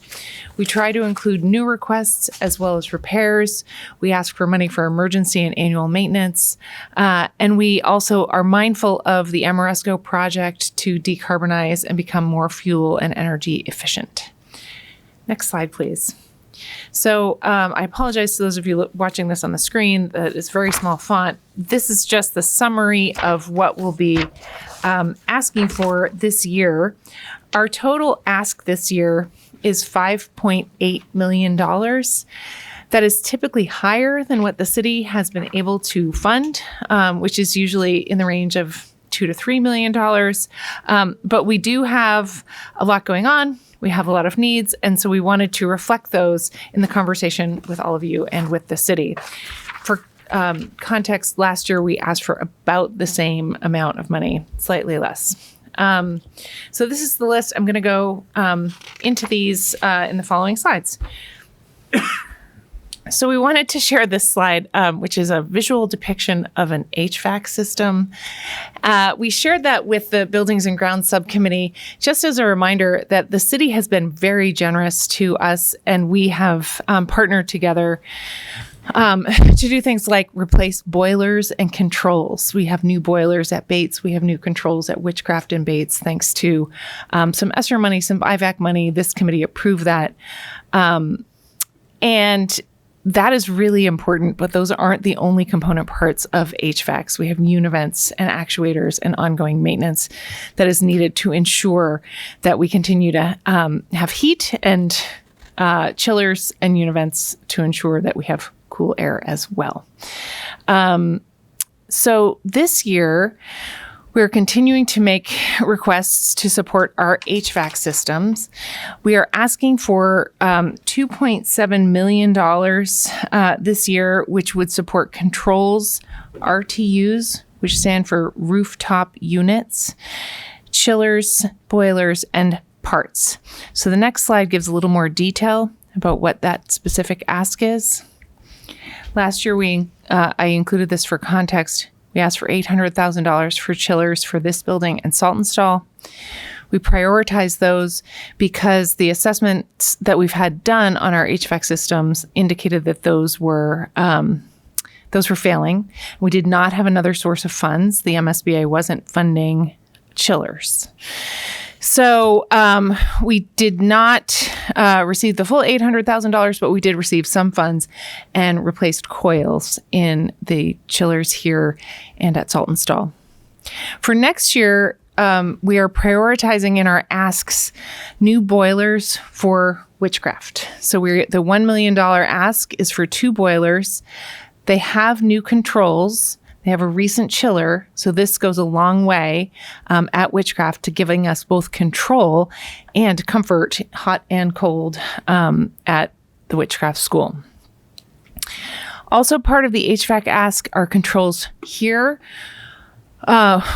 We try to include new requests as well as repairs. We ask for money for emergency and annual maintenance. And we also are mindful of the Amoresco project to decarbonize and become more fuel and energy efficient. Next slide, please. So I apologize to those of you watching this on the screen. That is very small font. This is just the summary of what we'll be asking for this year. Our total ask this year is $5.8 million. That is typically higher than what the city has been able to fund, which is usually in the range of $2 to $3 million. But we do have a lot going on. We have a lot of needs. And so we wanted to reflect those in the conversation with all of you and with the city. For context, last year we asked for about the same amount of money, slightly less. So this is the list. I'm going to go into these in the following slides. So we wanted to share this slide, which is a visual depiction of an HVAC system. We shared that with the Buildings and Grounds Subcommittee, just as a reminder that the city has been very generous to us, and we have partnered together to do things like replace boilers and controls. We have new boilers at Bates. We have new controls at Witchcraft and Bates, thanks to some ESSER money, some IVAC money. This committee approved that. And that is really important, but those aren't the only component parts of HVACs. We have univents and actuators and ongoing maintenance that is needed to ensure that we continue to have heat and chillers and univents to ensure that we have cool air as well. So this year, We're continuing to make requests to support our HVAC systems. We are asking for $2.7 million this year, which would support controls, RTUs, which stand for rooftop units, chillers, boilers, and parts. So the next slide gives a little more detail about what that specific ask is. Last year, I included this for context. We asked for $800,000 for chillers for this building and Saltonstall. We prioritized those because the assessments that we've had done on our HVAC systems indicated that those were failing. We did not have another source of funds. The MSBA wasn't funding chillers. So we did not receive the full $800,000, but we did receive some funds and replaced coils in the chillers here and at Saltonstall. For next year, we are prioritizing in our asks new boilers for Witchcraft. So the $1 million ask is for 2 boilers. They have new controls. They have a recent chiller, so this goes a long way at Witchcraft to giving us both control and comfort, hot and cold, at the Witchcraft school. Also part of the HVAC ask are controls here,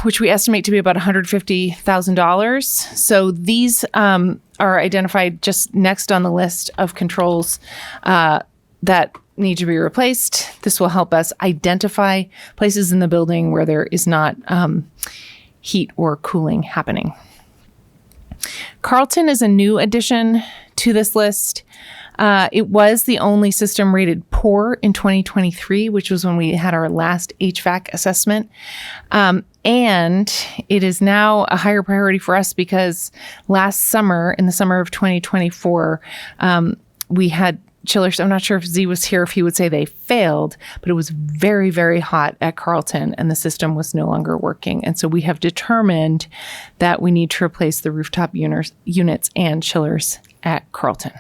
which we estimate to be about $150,000. So these are identified just next on the list of controls that need to be replaced. This will help us identify places in the building where there is not heat or cooling happening. Carleton is a new addition to this list. It was the only system rated poor in 2023, which was when we had our last HVAC assessment. And it is now a higher priority for us because last summer, in the summer of 2024, we had chillers. I'm not sure if Z was here, if he would say they failed, but it was very, very hot at Carleton and the system was no longer working. And so we have determined that we need to replace the rooftop units and chillers at Carleton.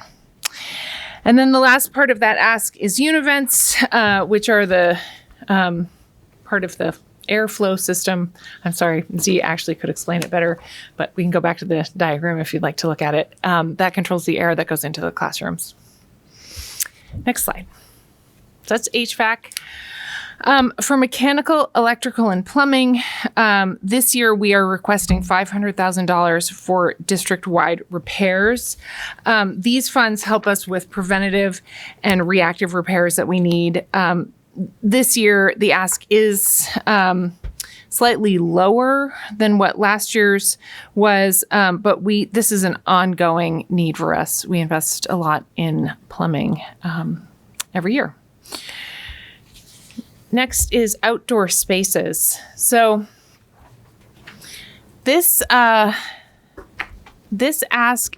And then the last part of that ask is univents, which are the part of the airflow system. I'm sorry, Z actually could explain it better, but we can go back to the diagram if you'd like to look at it. That controls the air that goes into the classrooms. Next slide. So that's HVAC. For mechanical, electrical, and plumbing, this year we are requesting $500,000 for district-wide repairs. These funds help us with preventative and reactive repairs that we need. This year, the ask is slightly lower than what last year's was, but this is an ongoing need for us. We invest a lot in plumbing every year. Next is outdoor spaces. So this ask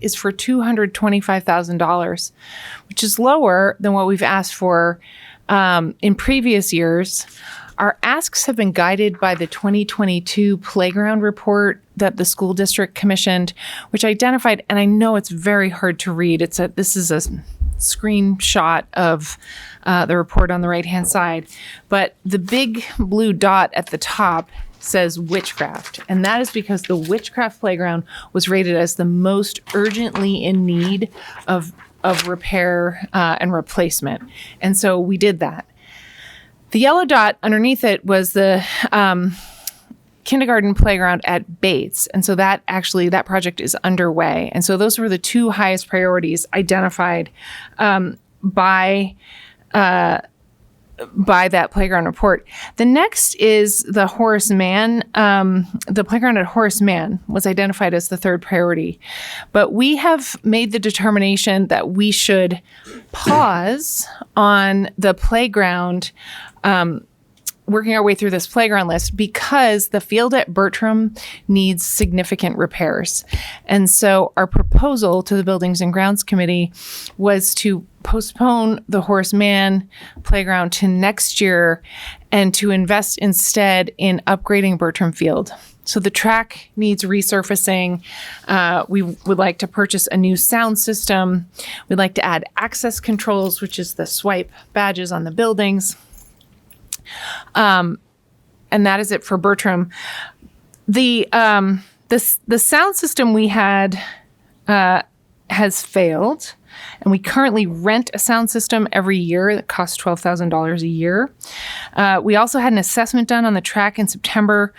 is for $225,000, which is lower than what we've asked for in previous years. Our asks have been guided by the 2022 playground report that the school district commissioned, which identified, and I know it's very hard to read. This is a screenshot of the report on the right-hand side, but the big blue dot at the top says Witchcraft, and that is because the Witchcraft playground was rated as the most urgently in need of repair and replacement, and so we did that. The yellow dot underneath it was the kindergarten playground at Bates. And so that project is underway. And so those were the 2 highest priorities identified by that playground report. The next is the Horace Mann. The playground at Horace Mann was identified as the 3rd priority. But we have made the determination that we should pause on the playground, working our way through this playground list, because the field at Bertram needs significant repairs. And so our proposal to the Buildings and Grounds Committee was to postpone the Horace Mann playground to next year and to invest instead in upgrading Bertram Field. So the track needs resurfacing. We would like to purchase a new sound system. We'd like to add access controls, which is the swipe badges on the buildings. And that is it for Bertram. the sound system we had has failed, and we currently rent a sound system every year that costs $12,000 a year. We also had an assessment done on the track in September,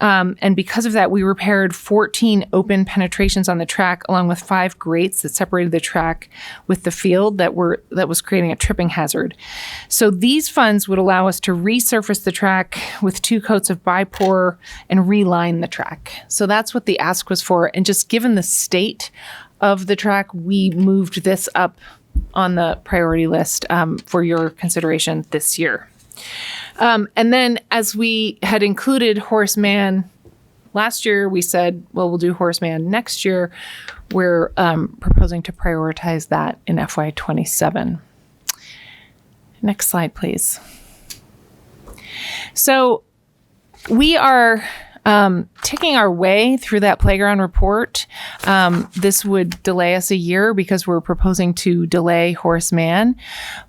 and because of that, we repaired 14 open penetrations on the track, along with 5 grates that separated the track with the field that was creating a tripping hazard. So these funds would allow us to resurface the track with 2 coats of bipor and reline the track. So that's what the ask was for, and just given the state of the track, we moved this up on the priority list for your consideration this year. And then as we had included Horace Mann last year, we said, well, we'll do Horace Mann next year. We're proposing to prioritize that in FY27. Next slide, please. So we are taking our way through that playground report. This would delay us a year because we're proposing to delay Horace Mann.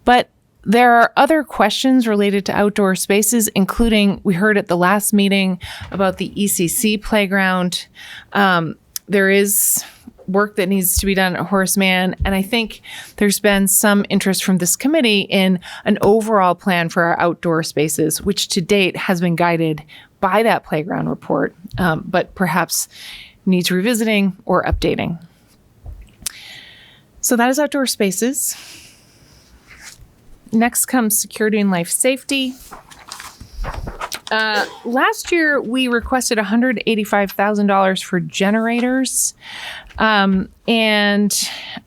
But there are other questions related to outdoor spaces, including we heard at the last meeting about the ECC playground. There is work that needs to be done at Horace Mann, and I think there's been some interest from this committee in an overall plan for our outdoor spaces, which to date has been guided by that playground report, but perhaps needs revisiting or updating. So that is outdoor spaces. Next comes security and life safety. Last year, we requested $185,000 for generators. And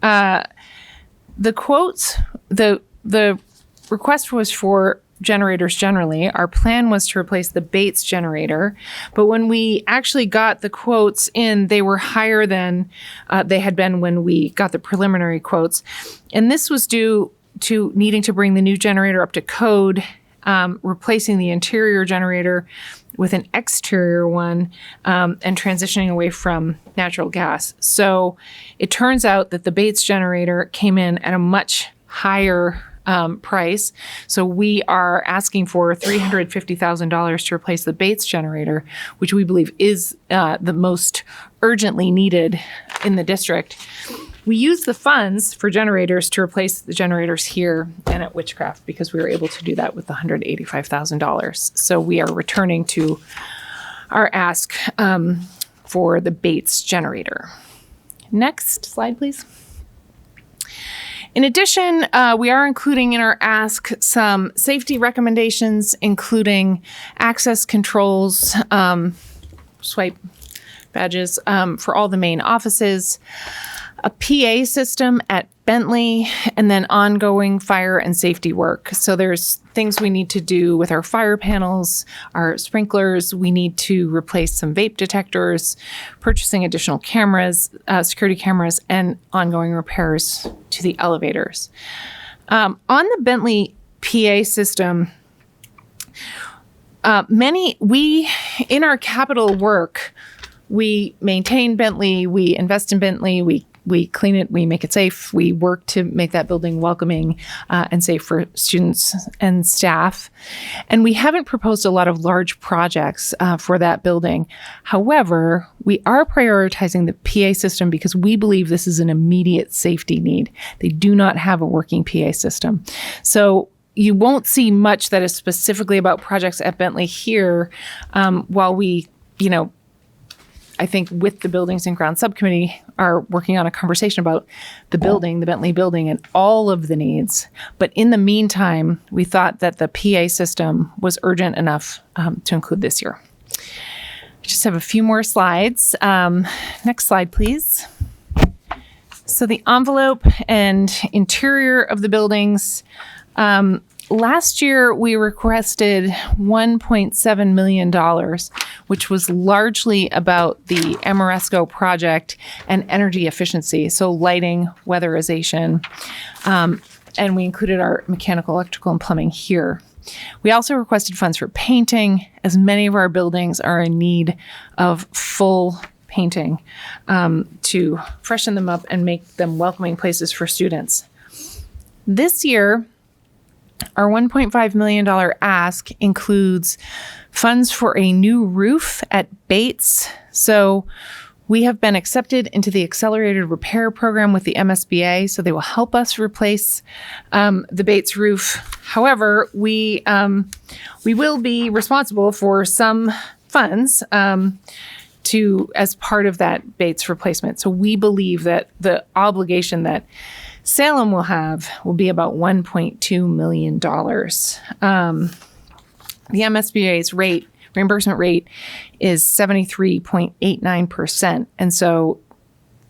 the quotes, the request was for generators generally. Our plan was to replace the Bates generator. But when we actually got the quotes in, they were higher than they had been when we got the preliminary quotes. And this was due to needing to bring the new generator up to code, replacing the interior generator with an exterior one, and transitioning away from natural gas. So it turns out that the Bates generator came in at a much higher price. So we are asking for $350,000 to replace the Bates generator, which we believe is the most urgently needed in the district. We use the funds for generators to replace the generators here and at Witchcraft because we were able to do that with the $185,000. So we are returning to our ask for the Bates generator. Next slide, please. In addition, we are including in our ask some safety recommendations, including access controls, swipe badges for all the main offices, a PA system at Bentley, and then ongoing fire and safety work. So there's things we need to do with our fire panels, our sprinklers. We need to replace some vape detectors, purchasing additional cameras, security cameras, and ongoing repairs to the elevators. On the Bentley PA system, in our capital work, we maintain Bentley, we invest in Bentley, we clean it, we make it safe, we work to make that building welcoming and safe for students and staff. And we haven't proposed a lot of large projects for that building. However, we are prioritizing the PA system because we believe this is an immediate safety need. They do not have a working PA system. So you won't see much that is specifically about projects at Bentley here while we, I think with the Buildings and Grounds Subcommittee are working on a conversation about the building, the Bentley building, and all of the needs. But in the meantime, we thought that the PA system was urgent enough to include this year. I just have a few more slides. Next slide, please. So the envelope and interior of the buildings. Last year, we requested $1.7 million, which was largely about the Amoresco project and energy efficiency, so lighting, weatherization, and we included our mechanical, electrical, and plumbing here. We also requested funds for painting, as many of our buildings are in need of full painting to freshen them up and make them welcoming places for students. This year, Our $1.5 million ask includes funds for a new roof at Bates. So we have been accepted into the accelerated repair program with the MSBA, so they will help us replace the Bates roof. However, we will be responsible for some funds as part of that Bates replacement. So we believe that the obligation that Salem will have will be about $1.2 million. The MSBA's reimbursement rate is 73.89%. And so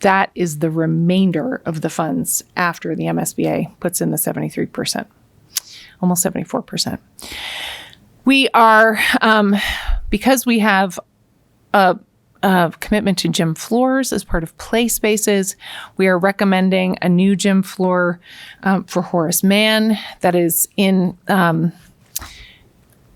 that is the remainder of the funds after the MSBA puts in the 73%, almost 74%. We are, because we have a commitment to gym floors as part of play spaces, we are recommending a new gym floor for Horace Mann that is in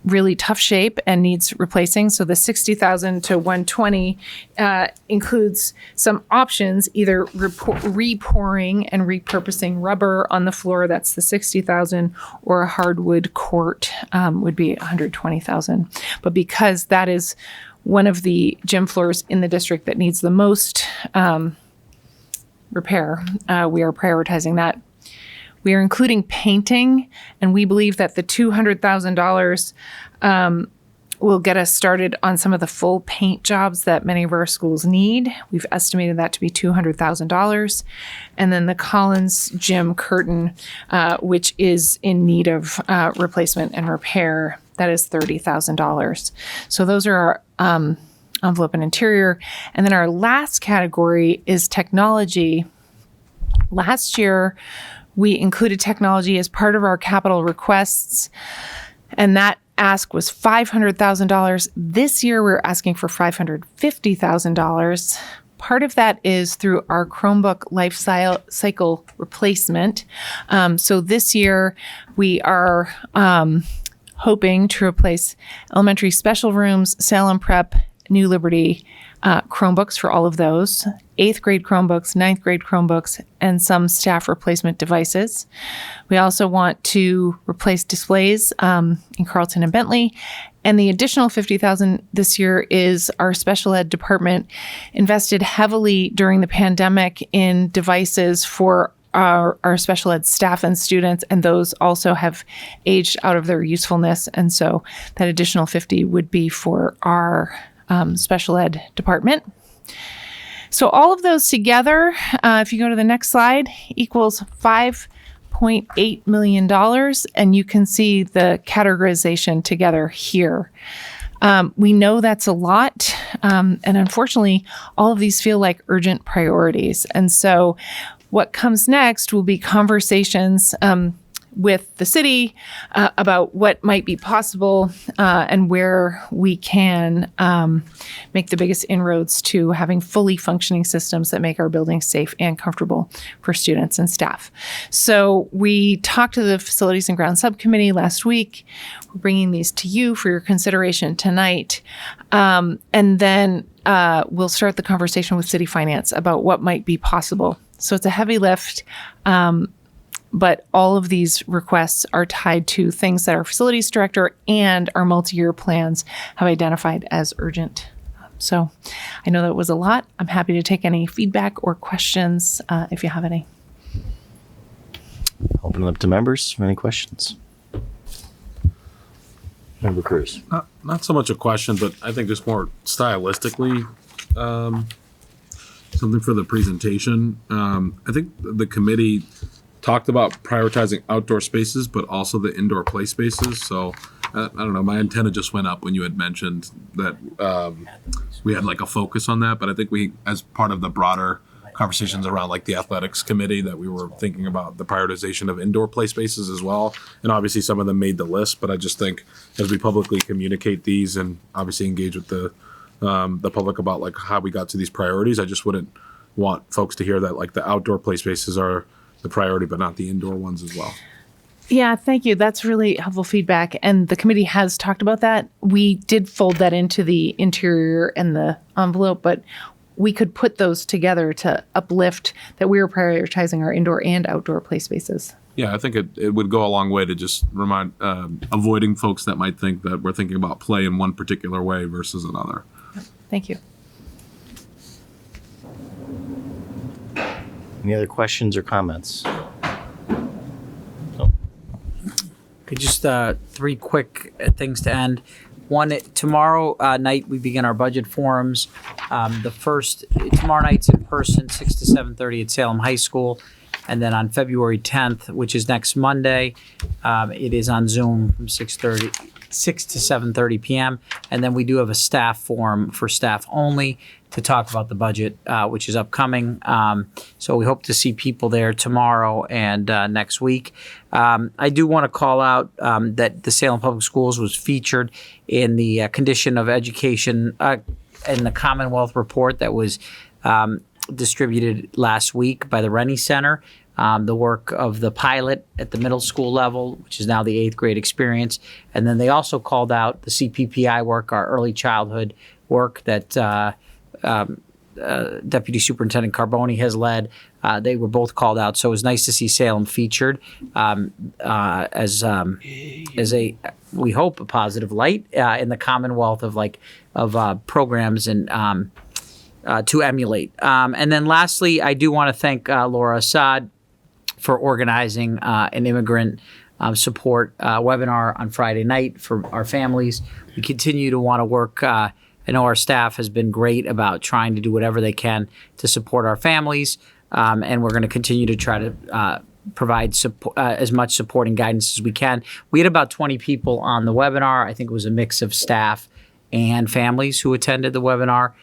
really tough shape and needs replacing. So the $60,000 to $120,000 includes some options, either repouring and repurposing rubber on the floor, that's the $60,000, or a hardwood court would be $120,000. But because that is one of the gym floors in the district that needs the most repair, we are prioritizing that. We are including painting, and we believe that the $200,000 will get us started on some of the full paint jobs that many of our schools need. We've estimated that to be $200,000. And then the Collins Gym curtain, which is in need of replacement and repair, that is $30,000. So those are our envelope and interior. And then our last category is technology. Last year, we included technology as part of our capital requests, and that ask was $500,000. This year, we're asking for $550,000. Part of that is through our Chromebook life cycle replacement. So this year, we are hoping to replace elementary special rooms, Salem Prep, New Liberty, Chromebooks for all of those, 8th grade Chromebooks, 9th grade Chromebooks, and some staff replacement devices. We also want to replace displays in Carlton and Bentley. And the additional $50,000 this year is our special ed department invested heavily during the pandemic in devices for our special ed staff and students, and those also have aged out of their usefulness. And so that additional $50,000 would be for our special ed department. So all of those together, if you go to the next slide, equals $5.8 million, and you can see the categorization together here. We know that's a lot, and unfortunately, all of these feel like urgent priorities. And so what comes next will be conversations with the city about what might be possible and where we can make the biggest inroads to having fully functioning systems that make our buildings safe and comfortable for students and staff. So we talked to the Facilities and Grounds Subcommittee last week. We're bringing these to you for your consideration tonight. And then we'll start the conversation with City Finance about what might be possible. So it's a heavy lift. But all of these requests are tied to things that our facilities director and our multi-year plans have identified as urgent. So I know that was a lot. I'm happy to take any feedback or questions if you have any. Open it up to members. Any questions? Member Cruz. Not so much a question, but I think just more stylistically, something for the presentation. I think the committee talked about prioritizing outdoor spaces, but also the indoor play spaces. So I don't know, my antenna just went up when you had mentioned that we had like a focus on that. But I think we, as part of the broader conversations around like the athletics committee, that we were thinking about the prioritization of indoor play spaces as well. And obviously some of them made the list, but I just think as we publicly communicate these and obviously engage with the public about like how we got to these priorities, I just wouldn't want folks to hear that like the outdoor play spaces are the priority, but not the indoor ones as well. Yeah, thank you. That's really helpful feedback. And the committee has talked about that. We did fold that into the interior and the envelope, but we could put those together to uplift that we were prioritizing our indoor and outdoor play spaces. Yeah, I think it would go a long way to just remind, avoiding folks that might think that we're thinking about play in one particular way versus another. Thank you. Any other questions or comments? Okay, just three quick things to end. One, tomorrow night we begin our budget forums. Tomorrow night's in person, 6 to 7:30 at Salem High School. And then on February 10th, which is next Monday, it is on Zoom from 6 to 7:30 p.m. And then we do have a staff forum for staff only to talk about the budget, which is upcoming. So we hope to see people there tomorrow and next week. I do want to call out that the Salem Public Schools was featured in the condition of education in the Commonwealth report that was distributed last week by the Rennie Center. The work of the pilot at the middle school level, which is now the 8th grade experience. And then they also called out the CPPI work, our early childhood work that Deputy Superintendent Carboni has led. They were both called out. So it was nice to see Salem featured as a, we hope, a positive light in the Commonwealth of programs and to emulate. And then lastly, I do want to thank Laura Assad for organizing an immigrant support webinar on Friday night for our families. We continue to want to work. I know our staff has been great about trying to do whatever they can to support our families, and we're going to continue to try to provide as much support and guidance as we can. We had about 20 people on the webinar. I think it was a mix of staff and families who attended the webinar.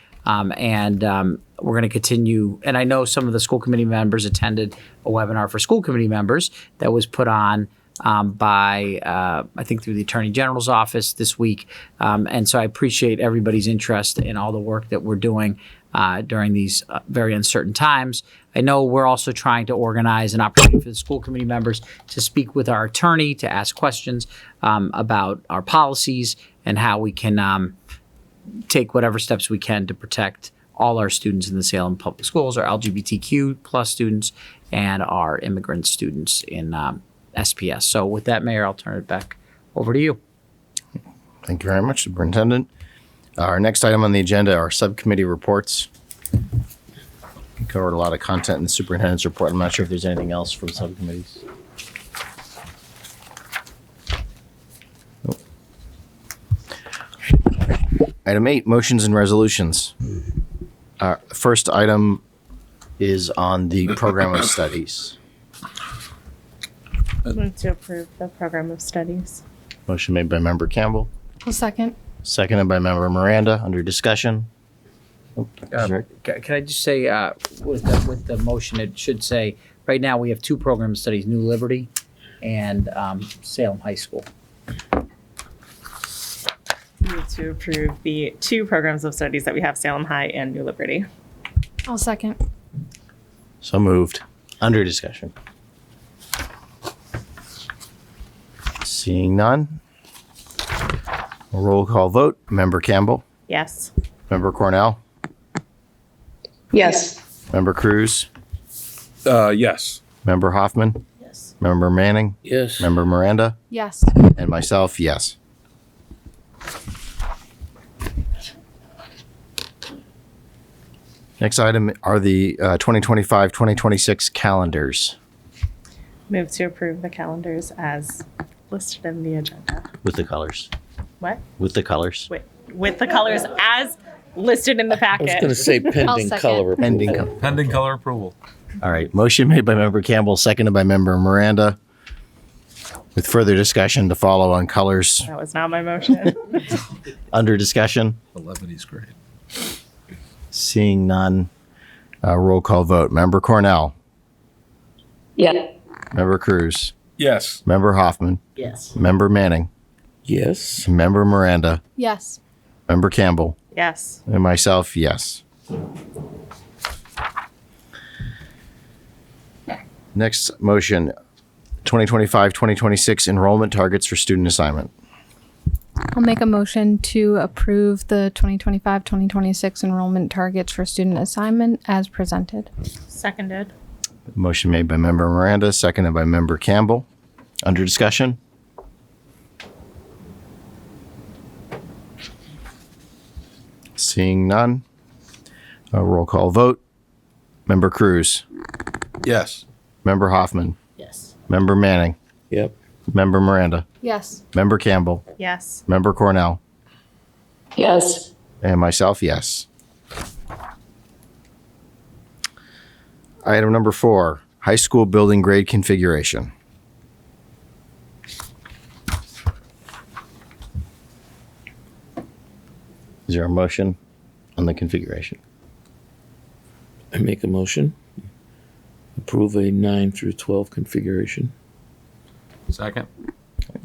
We're going to continue, and I know some of the school committee members attended a webinar for school committee members that was put on by, I think, through the Attorney General's office this week. And so I appreciate everybody's interest in all the work that we're doing during these very uncertain times. I know we're also trying to organize an opportunity for the school committee members to speak with our attorney, to ask questions about our policies and how we can take whatever steps we can to protect all our students in the Salem Public Schools, our LGBTQ plus students, and our immigrant students in SPS. So with that, Mayor, I'll turn it back over to you. Thank you very much, Superintendent. Our next item on the agenda are subcommittee reports. We covered a lot of content in the superintendent's report. I'm not sure if there's anything else from subcommittees. Nope. Item 8, motions and resolutions. First item is on the program of studies. Move to approve the program of studies. Motion made by Member Campbell, I'll second. seconded by Member Miranda. Under discussion. Oh, Dr. Rick. Can I just say, with the motion, it should say, right now we have two program studies, New Liberty and Salem High School. Move to approve the two programs of studies that we have, Salem High and New Liberty. I'll second. So moved. Under discussion. Seeing none. Roll call vote. Member Campbell. Yes. Member Cornell. Yes. Member Cruz. Yes. Member Hoffman. Yes. Member Manning. Yes. Member Miranda. Yes. And myself, yes. Next item are the 2025-2026 calendars Move to approve the calendars as listed in the agenda. with the colors. What? With the colors. With the colors as listed in the I packet. was going to say pending second. color approval. Pending. Pending color approval. All right. Motion made by Member Campbell, seconded by Member Miranda. With further discussion to follow on colors. That was not my motion. Under discussion. The levity's great. Seeing none. Roll call vote. Member Cornell. Yeah. Member Cruz. Yes. Member Hoffman. Yes. Member Manning. Yes. Member Miranda. Yes. Member Campbell. Yes. And myself, yes. Next motion, 2025-2026 enrollment targets for student assignment. I'll make a motion to approve the 2025-2026 enrollment targets for student assignment as presented. Seconded. Motion made by Member Miranda, seconded by Member Campbell. Under discussion? Seeing none. A roll call vote. Member Cruz. Yes. Member Hoffman. Yes. Member Manning. Yep. Member Miranda. Yes. Member Campbell. Yes. Member Cornell. Yes. And myself, yes. Item number 4, high school building grade configuration. Is there a motion on the configuration? I make a motion. Approve a 9 through 12 configuration. Second.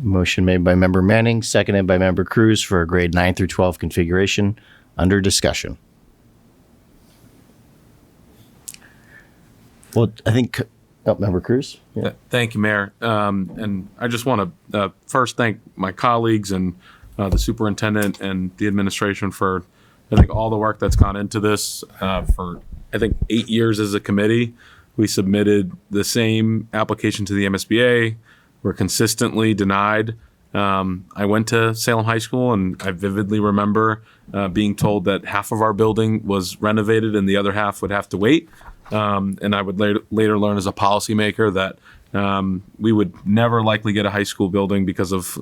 Motion made by Member Manning, seconded by Member Cruz for a grade 9 through 12 configuration. Under discussion. Well, I think, Member Cruz? Yeah. Thank you, Mayor. And I just want to first thank my colleagues and the superintendent and the administration for, I think, all the work that's gone into this. For, I think, 8 years as a committee, we submitted the same application to the MSBA. We're consistently denied. I went to Salem High School, and I vividly remember being told that half of our building was renovated and the other half would have to wait. And I would later learn as a policymaker that we would never likely get a high school building because of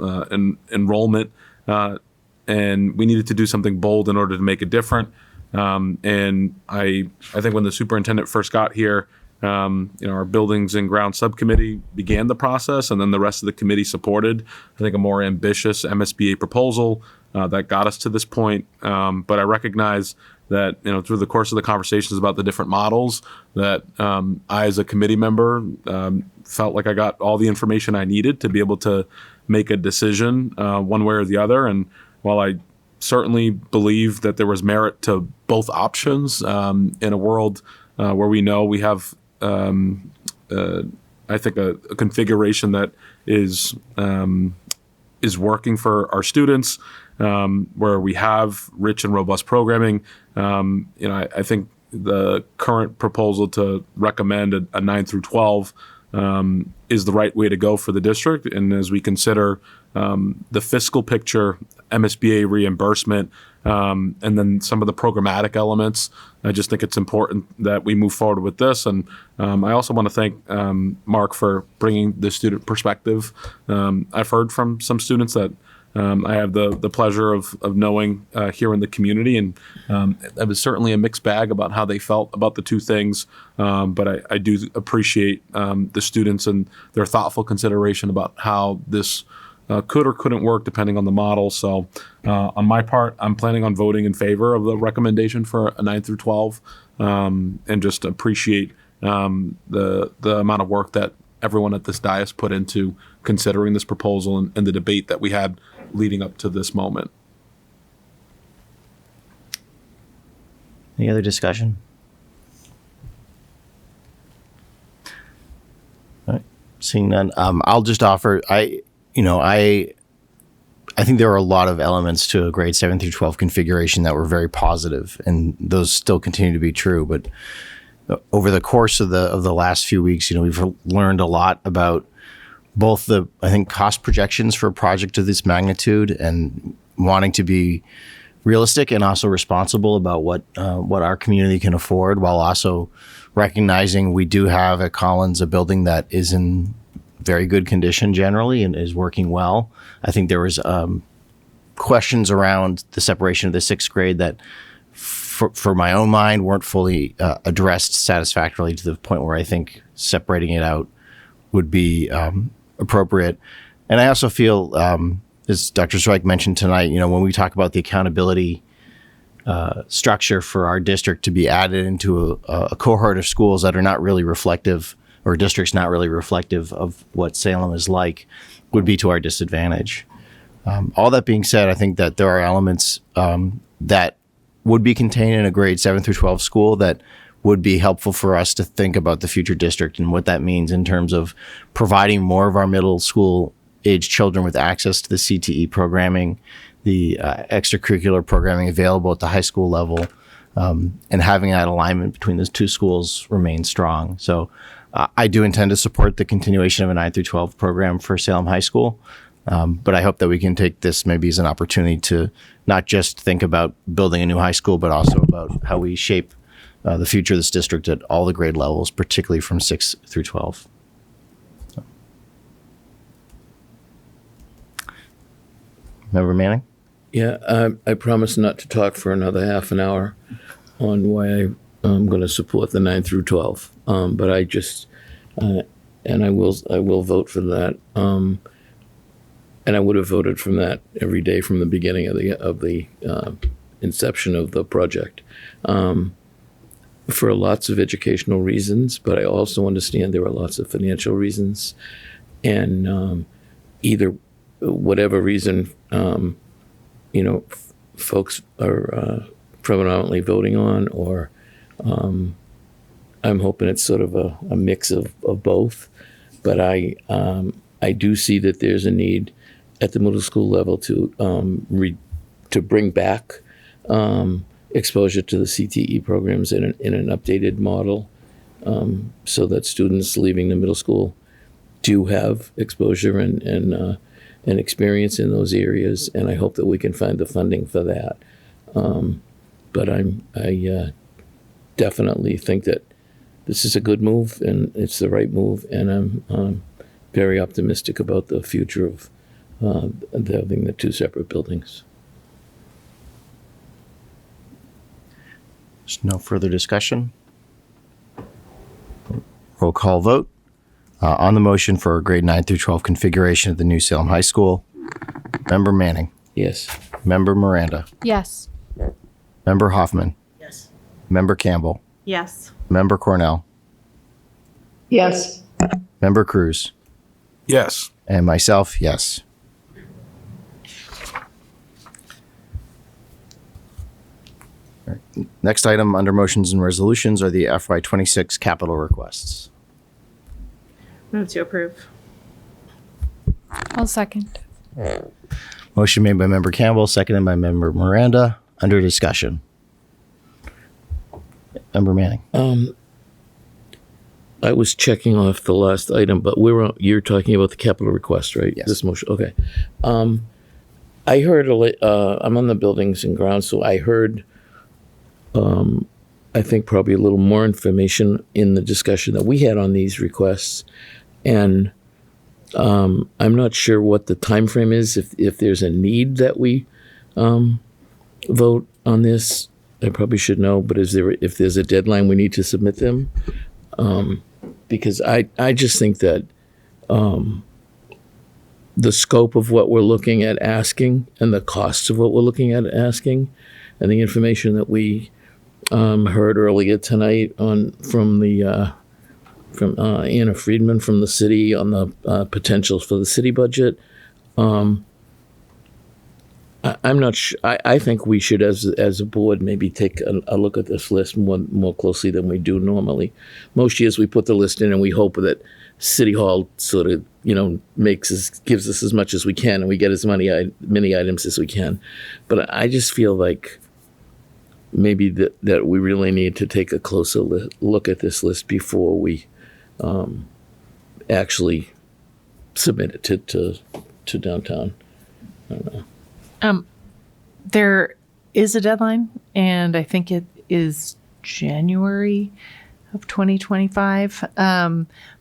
enrollment, and we needed to do something bold in order to make it different. And I think when the superintendent first got here, our buildings and grounds subcommittee began the process, and then the rest of the committee supported, I think, a more ambitious MSBA proposal that got us to this point. But I recognize that, through the course of the conversations about the different models, that I, as a committee member, felt like I got all the information I needed to be able to make a decision one way or the other. And while I certainly believe that there was merit to both options in a world where we know we have, I think, a configuration that is working for our students, where we have rich and robust programming. I think the current proposal to recommend a 9 through 12 is the right way to go for the district. And as we consider the fiscal picture, MSBA reimbursement, and then some of the programmatic elements, I just think it's important that we move forward with this. And I also want to thank Mark for bringing the student perspective. I've heard from some students that I have the pleasure of knowing here in the community, and it was certainly a mixed bag about how they felt about the two things. But I do appreciate the students and their thoughtful consideration about how this could or couldn't work depending on the model. So on my part, I'm planning on voting in favor of the recommendation for a 9 through 12, and just appreciate the amount of work that everyone at this dais put into considering this proposal and the debate that we had leading up to this moment. Any other discussion? All right. Seeing none, I'll just offer, I think there are a lot of elements to a grade 7 through 12 configuration that were very positive, and those still continue to be true. But over the course of the last few weeks, we've learned a lot about both the, I think, cost projections for a project of this magnitude, and wanting to be realistic and also responsible about what our community can afford, while also recognizing we do have at Collins a building that is in very good condition generally and is working well. I think there was questions around the separation of the 6th grade that, for my own mind, weren't fully addressed satisfactorily to the point where I think separating it out would be appropriate. And I also feel, as Dr. Zweig mentioned tonight, when we talk about the accountability structure for our district to be added into a cohort of schools that are not really reflective, or districts not really reflective of what Salem is like, would be to our disadvantage. All that being said, I think that there are elements that would be contained in a grade 7 through 12 school that would be helpful for us to think about the future district and what that means in terms of providing more of our middle school age children with access to the CTE programming, the extracurricular programming available at the high school level, and having that alignment between those two schools remains strong. So I do intend to support the continuation of a 9 through 12 program for Salem High School. But I hope that we can take this maybe as an opportunity to not just think about building a new high school, but also about how we shape the future of this district at all the grade levels, particularly from 6 through 12. So. Member Manning? Yeah, I promise not to talk for another half an hour on why I'm going to support the 9 through 12. But I just, and I will vote for that. And I would have voted from that every day from the beginning of the inception of the project, for lots of educational reasons. But I also understand there are lots of financial reasons, and either whatever reason, folks are predominantly voting on, or I'm hoping it's sort of a mix of both. But I do see that there's a need at the middle school level to bring back exposure to the CTE programs in an updated model, so that students leaving the middle school do have exposure and experience in those areas. And I hope that we can find the funding for that. But I definitely think that this is a good move, and it's the right move, and I'm very optimistic about the future of having the two separate buildings. There's no further discussion. Roll call vote. On the motion for a grade 9 through 12 configuration of the new Salem High School, Member Manning. Yes. Member Miranda. Yes. Member Hoffman. Yes. Member Campbell. Yes. Member Cornell. Yes. Member Cruz. Yes. And myself, yes. All right. Next item under motions and resolutions are the FY26 capital requests. Move to approve. I'll second. Motion made by Member Campbell, seconded by Member Miranda. Under discussion. Member Manning. I was checking off the last item, but you're talking about the capital request, right? Yes. This motion, okay. I heard, I'm on the buildings and grounds, so I heard, I think probably a little more information in the discussion that we had on these requests. And I'm not sure what the time frame is, if there's a need that we vote on this. I probably should know, but if there's a deadline we need to submit them? Because I just think that the scope of what we're looking at asking, and the costs of what we're looking at asking, and the information that we heard earlier tonight from Anna Friedman from the city on the potentials for the city budget. I'm not sure. I think we should, as a board, maybe take a look at this list more closely than we do normally. Most years we put the list in and we hope that City Hall sort of, gives us as much as we can, and we get as many items as we can. But I just feel like maybe that we really need to take a closer look at this list before we actually submit it to downtown. I don't know. There is a deadline, and I think it is January of 2025.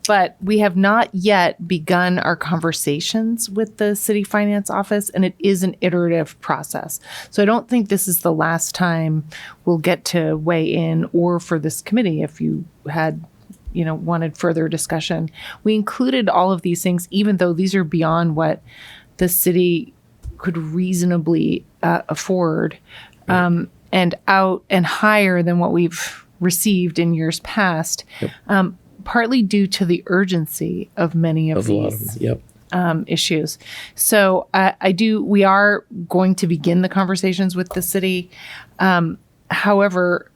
But we have not yet begun our conversations with the city finance office, and it is an iterative process. So I don't think this is the last time we'll get to weigh in, or for this committee, if you had wanted further discussion. We included all of these things, even though these are beyond what the city could reasonably afford, and out and higher than what we've received in years past, partly due to the urgency of many of these issues. So we are going to begin the conversations with the city. However,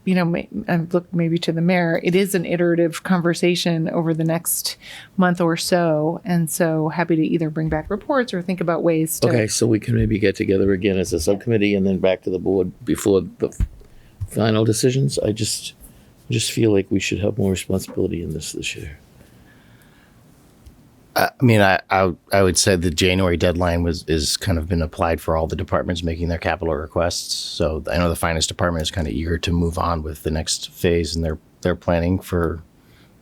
and look maybe to the mayor, it is an iterative conversation over the next month or so. And so happy to either bring back reports or think about ways to. Okay, so we can maybe get together again as a subcommittee and then back to the board before the final decisions. I just feel like we should have more responsibility in this year. I mean, I would say the January deadline is kind of been applied for all the departments making their capital requests. So I know the finance department is kind of eager to move on with the next phase, and they're planning for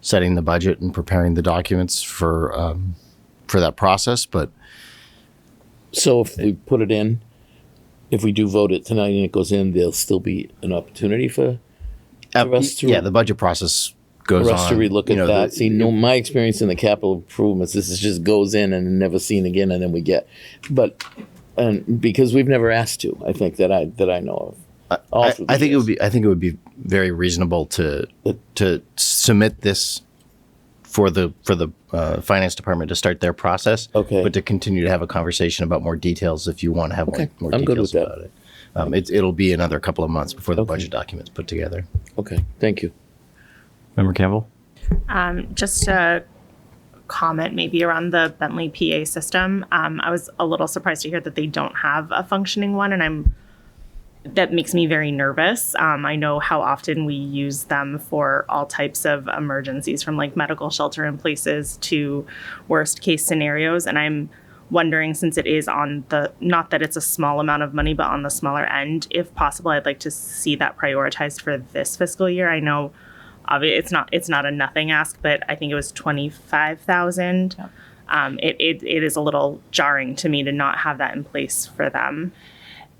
setting the budget and preparing the documents for that process. But So if we put it in, if we do vote it tonight and it goes in, there'll still be an opportunity for us to the budget process goes for us on. to relook at that. See, my experience in the capital improvements, this is just goes in and never seen again, and then we get, and because we've never asked to, I think that I know of. I think it would be very reasonable to submit this for the finance department to start their process. Okay. But to continue to have a conversation about more details if you want to have more I'm good details with about it. It'll be another couple of months before the budget document's put together. Okay, thank you. Member Campbell? Just a comment maybe around the Bentley PA system. I was a little surprised to hear that they don't have a functioning one, and that makes me very nervous. I know how often we use them for all types of emergencies, from like medical shelter in places to worst case scenarios. And I'm wondering, since it is on not that it's a small amount of money, but on the smaller end, if possible, I'd like to see that prioritized for this fiscal year. I know it's not a nothing ask, but I think it was $25,000. Yep. It is a little jarring to me to not have that in place for them.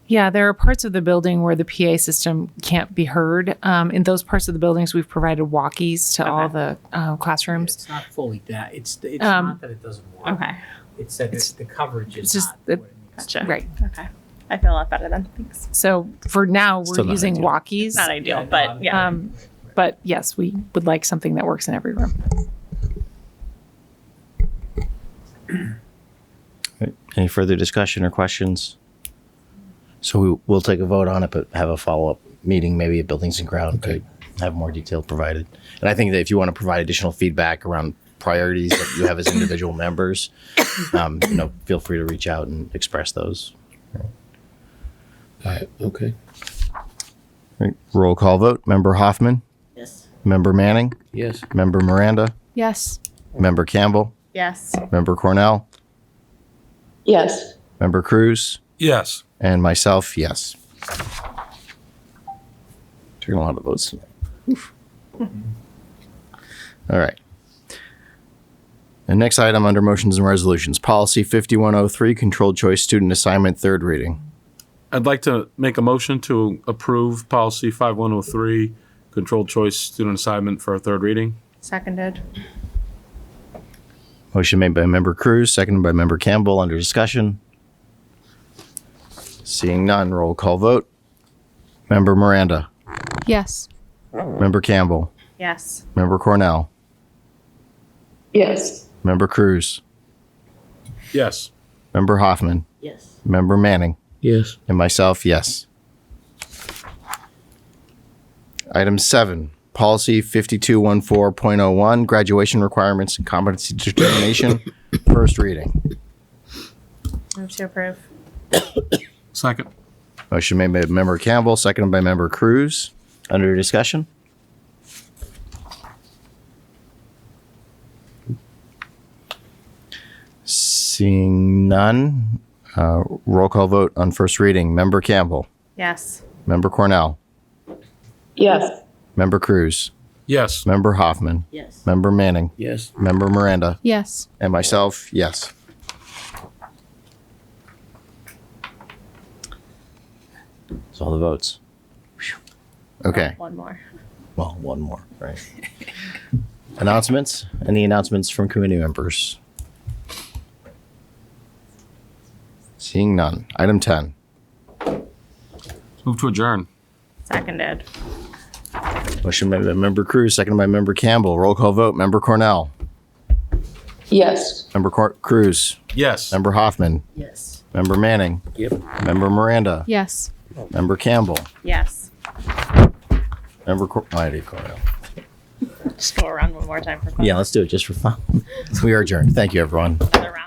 Yeah, there are parts of the building where the PA system can't be heard. In those parts of the buildings, we've provided walkies to all the classrooms. It's not fully that. It's not that it doesn't work. Okay. It's that the coverage is just not what it needs to Gotcha. be. Right. Okay. I feel a lot better then. Thanks. So for now, we're Still not using ideal. walkies. Not ideal, but yeah. But yes, we would like something that works in every room. Any further discussion or questions? So we'll take a vote on it, but have a follow-up meeting, maybe at Buildings and Ground, to have more detail provided. And I think that if you want to provide additional feedback around priorities that you have as individual members, feel free to reach out and express those. Okay. Right. Roll call vote. Member Hoffman? Yes. Member Manning? Yes. Member Miranda? Yes. Member Campbell? Yes. Member Cornell? Yes. Member Cruz? Yes. And myself, yes. Taking a lot of votes tonight. Oof. All right. The next item under motions and resolutions, policy 5103, controlled choice student assignment, third reading. I'd like to make a motion to approve policy 5103, controlled choice student assignment for a third reading. Seconded. Motion made by member Cruz, seconded by member Campbell. Under discussion. Seeing none, roll call vote. Member Miranda. Yes. Member Campbell. Yes. Member Cornell. Yes. Member Cruz. Yes. Member Hoffman. Yes. Member Manning. Yes. And myself, yes. Item 7, policy 5214.01, graduation requirements and competency determination, first reading. Move to approve. Second. Motion made by member Campbell, seconded by member Cruz. Under discussion? Seeing none, roll call vote on first reading. Member Campbell. Yes. Member Cornell. Yes. Member Cruz. Yes. Member Hoffman. Yes. Member Manning. Yes. Member Miranda. Yes. And myself, yes. That's all the votes. Whew. Okay. One more. Well, one more, right? Announcements? Any announcements from committee members? Seeing none. Item 10. Move to adjourn. Seconded. Motion made by member Cruz, seconded by member Campbell. Roll call vote. Member Cornell. Yes. Member Cruz. Yes. Member Hoffman. Yes. Member Manning. Yep. Member Miranda. Yes. Member Campbell. Yes. Member Coyle. Just go around one more time for fun. Yeah, let's do it just for fun. We are adjourned. Thank you, everyone. Another round.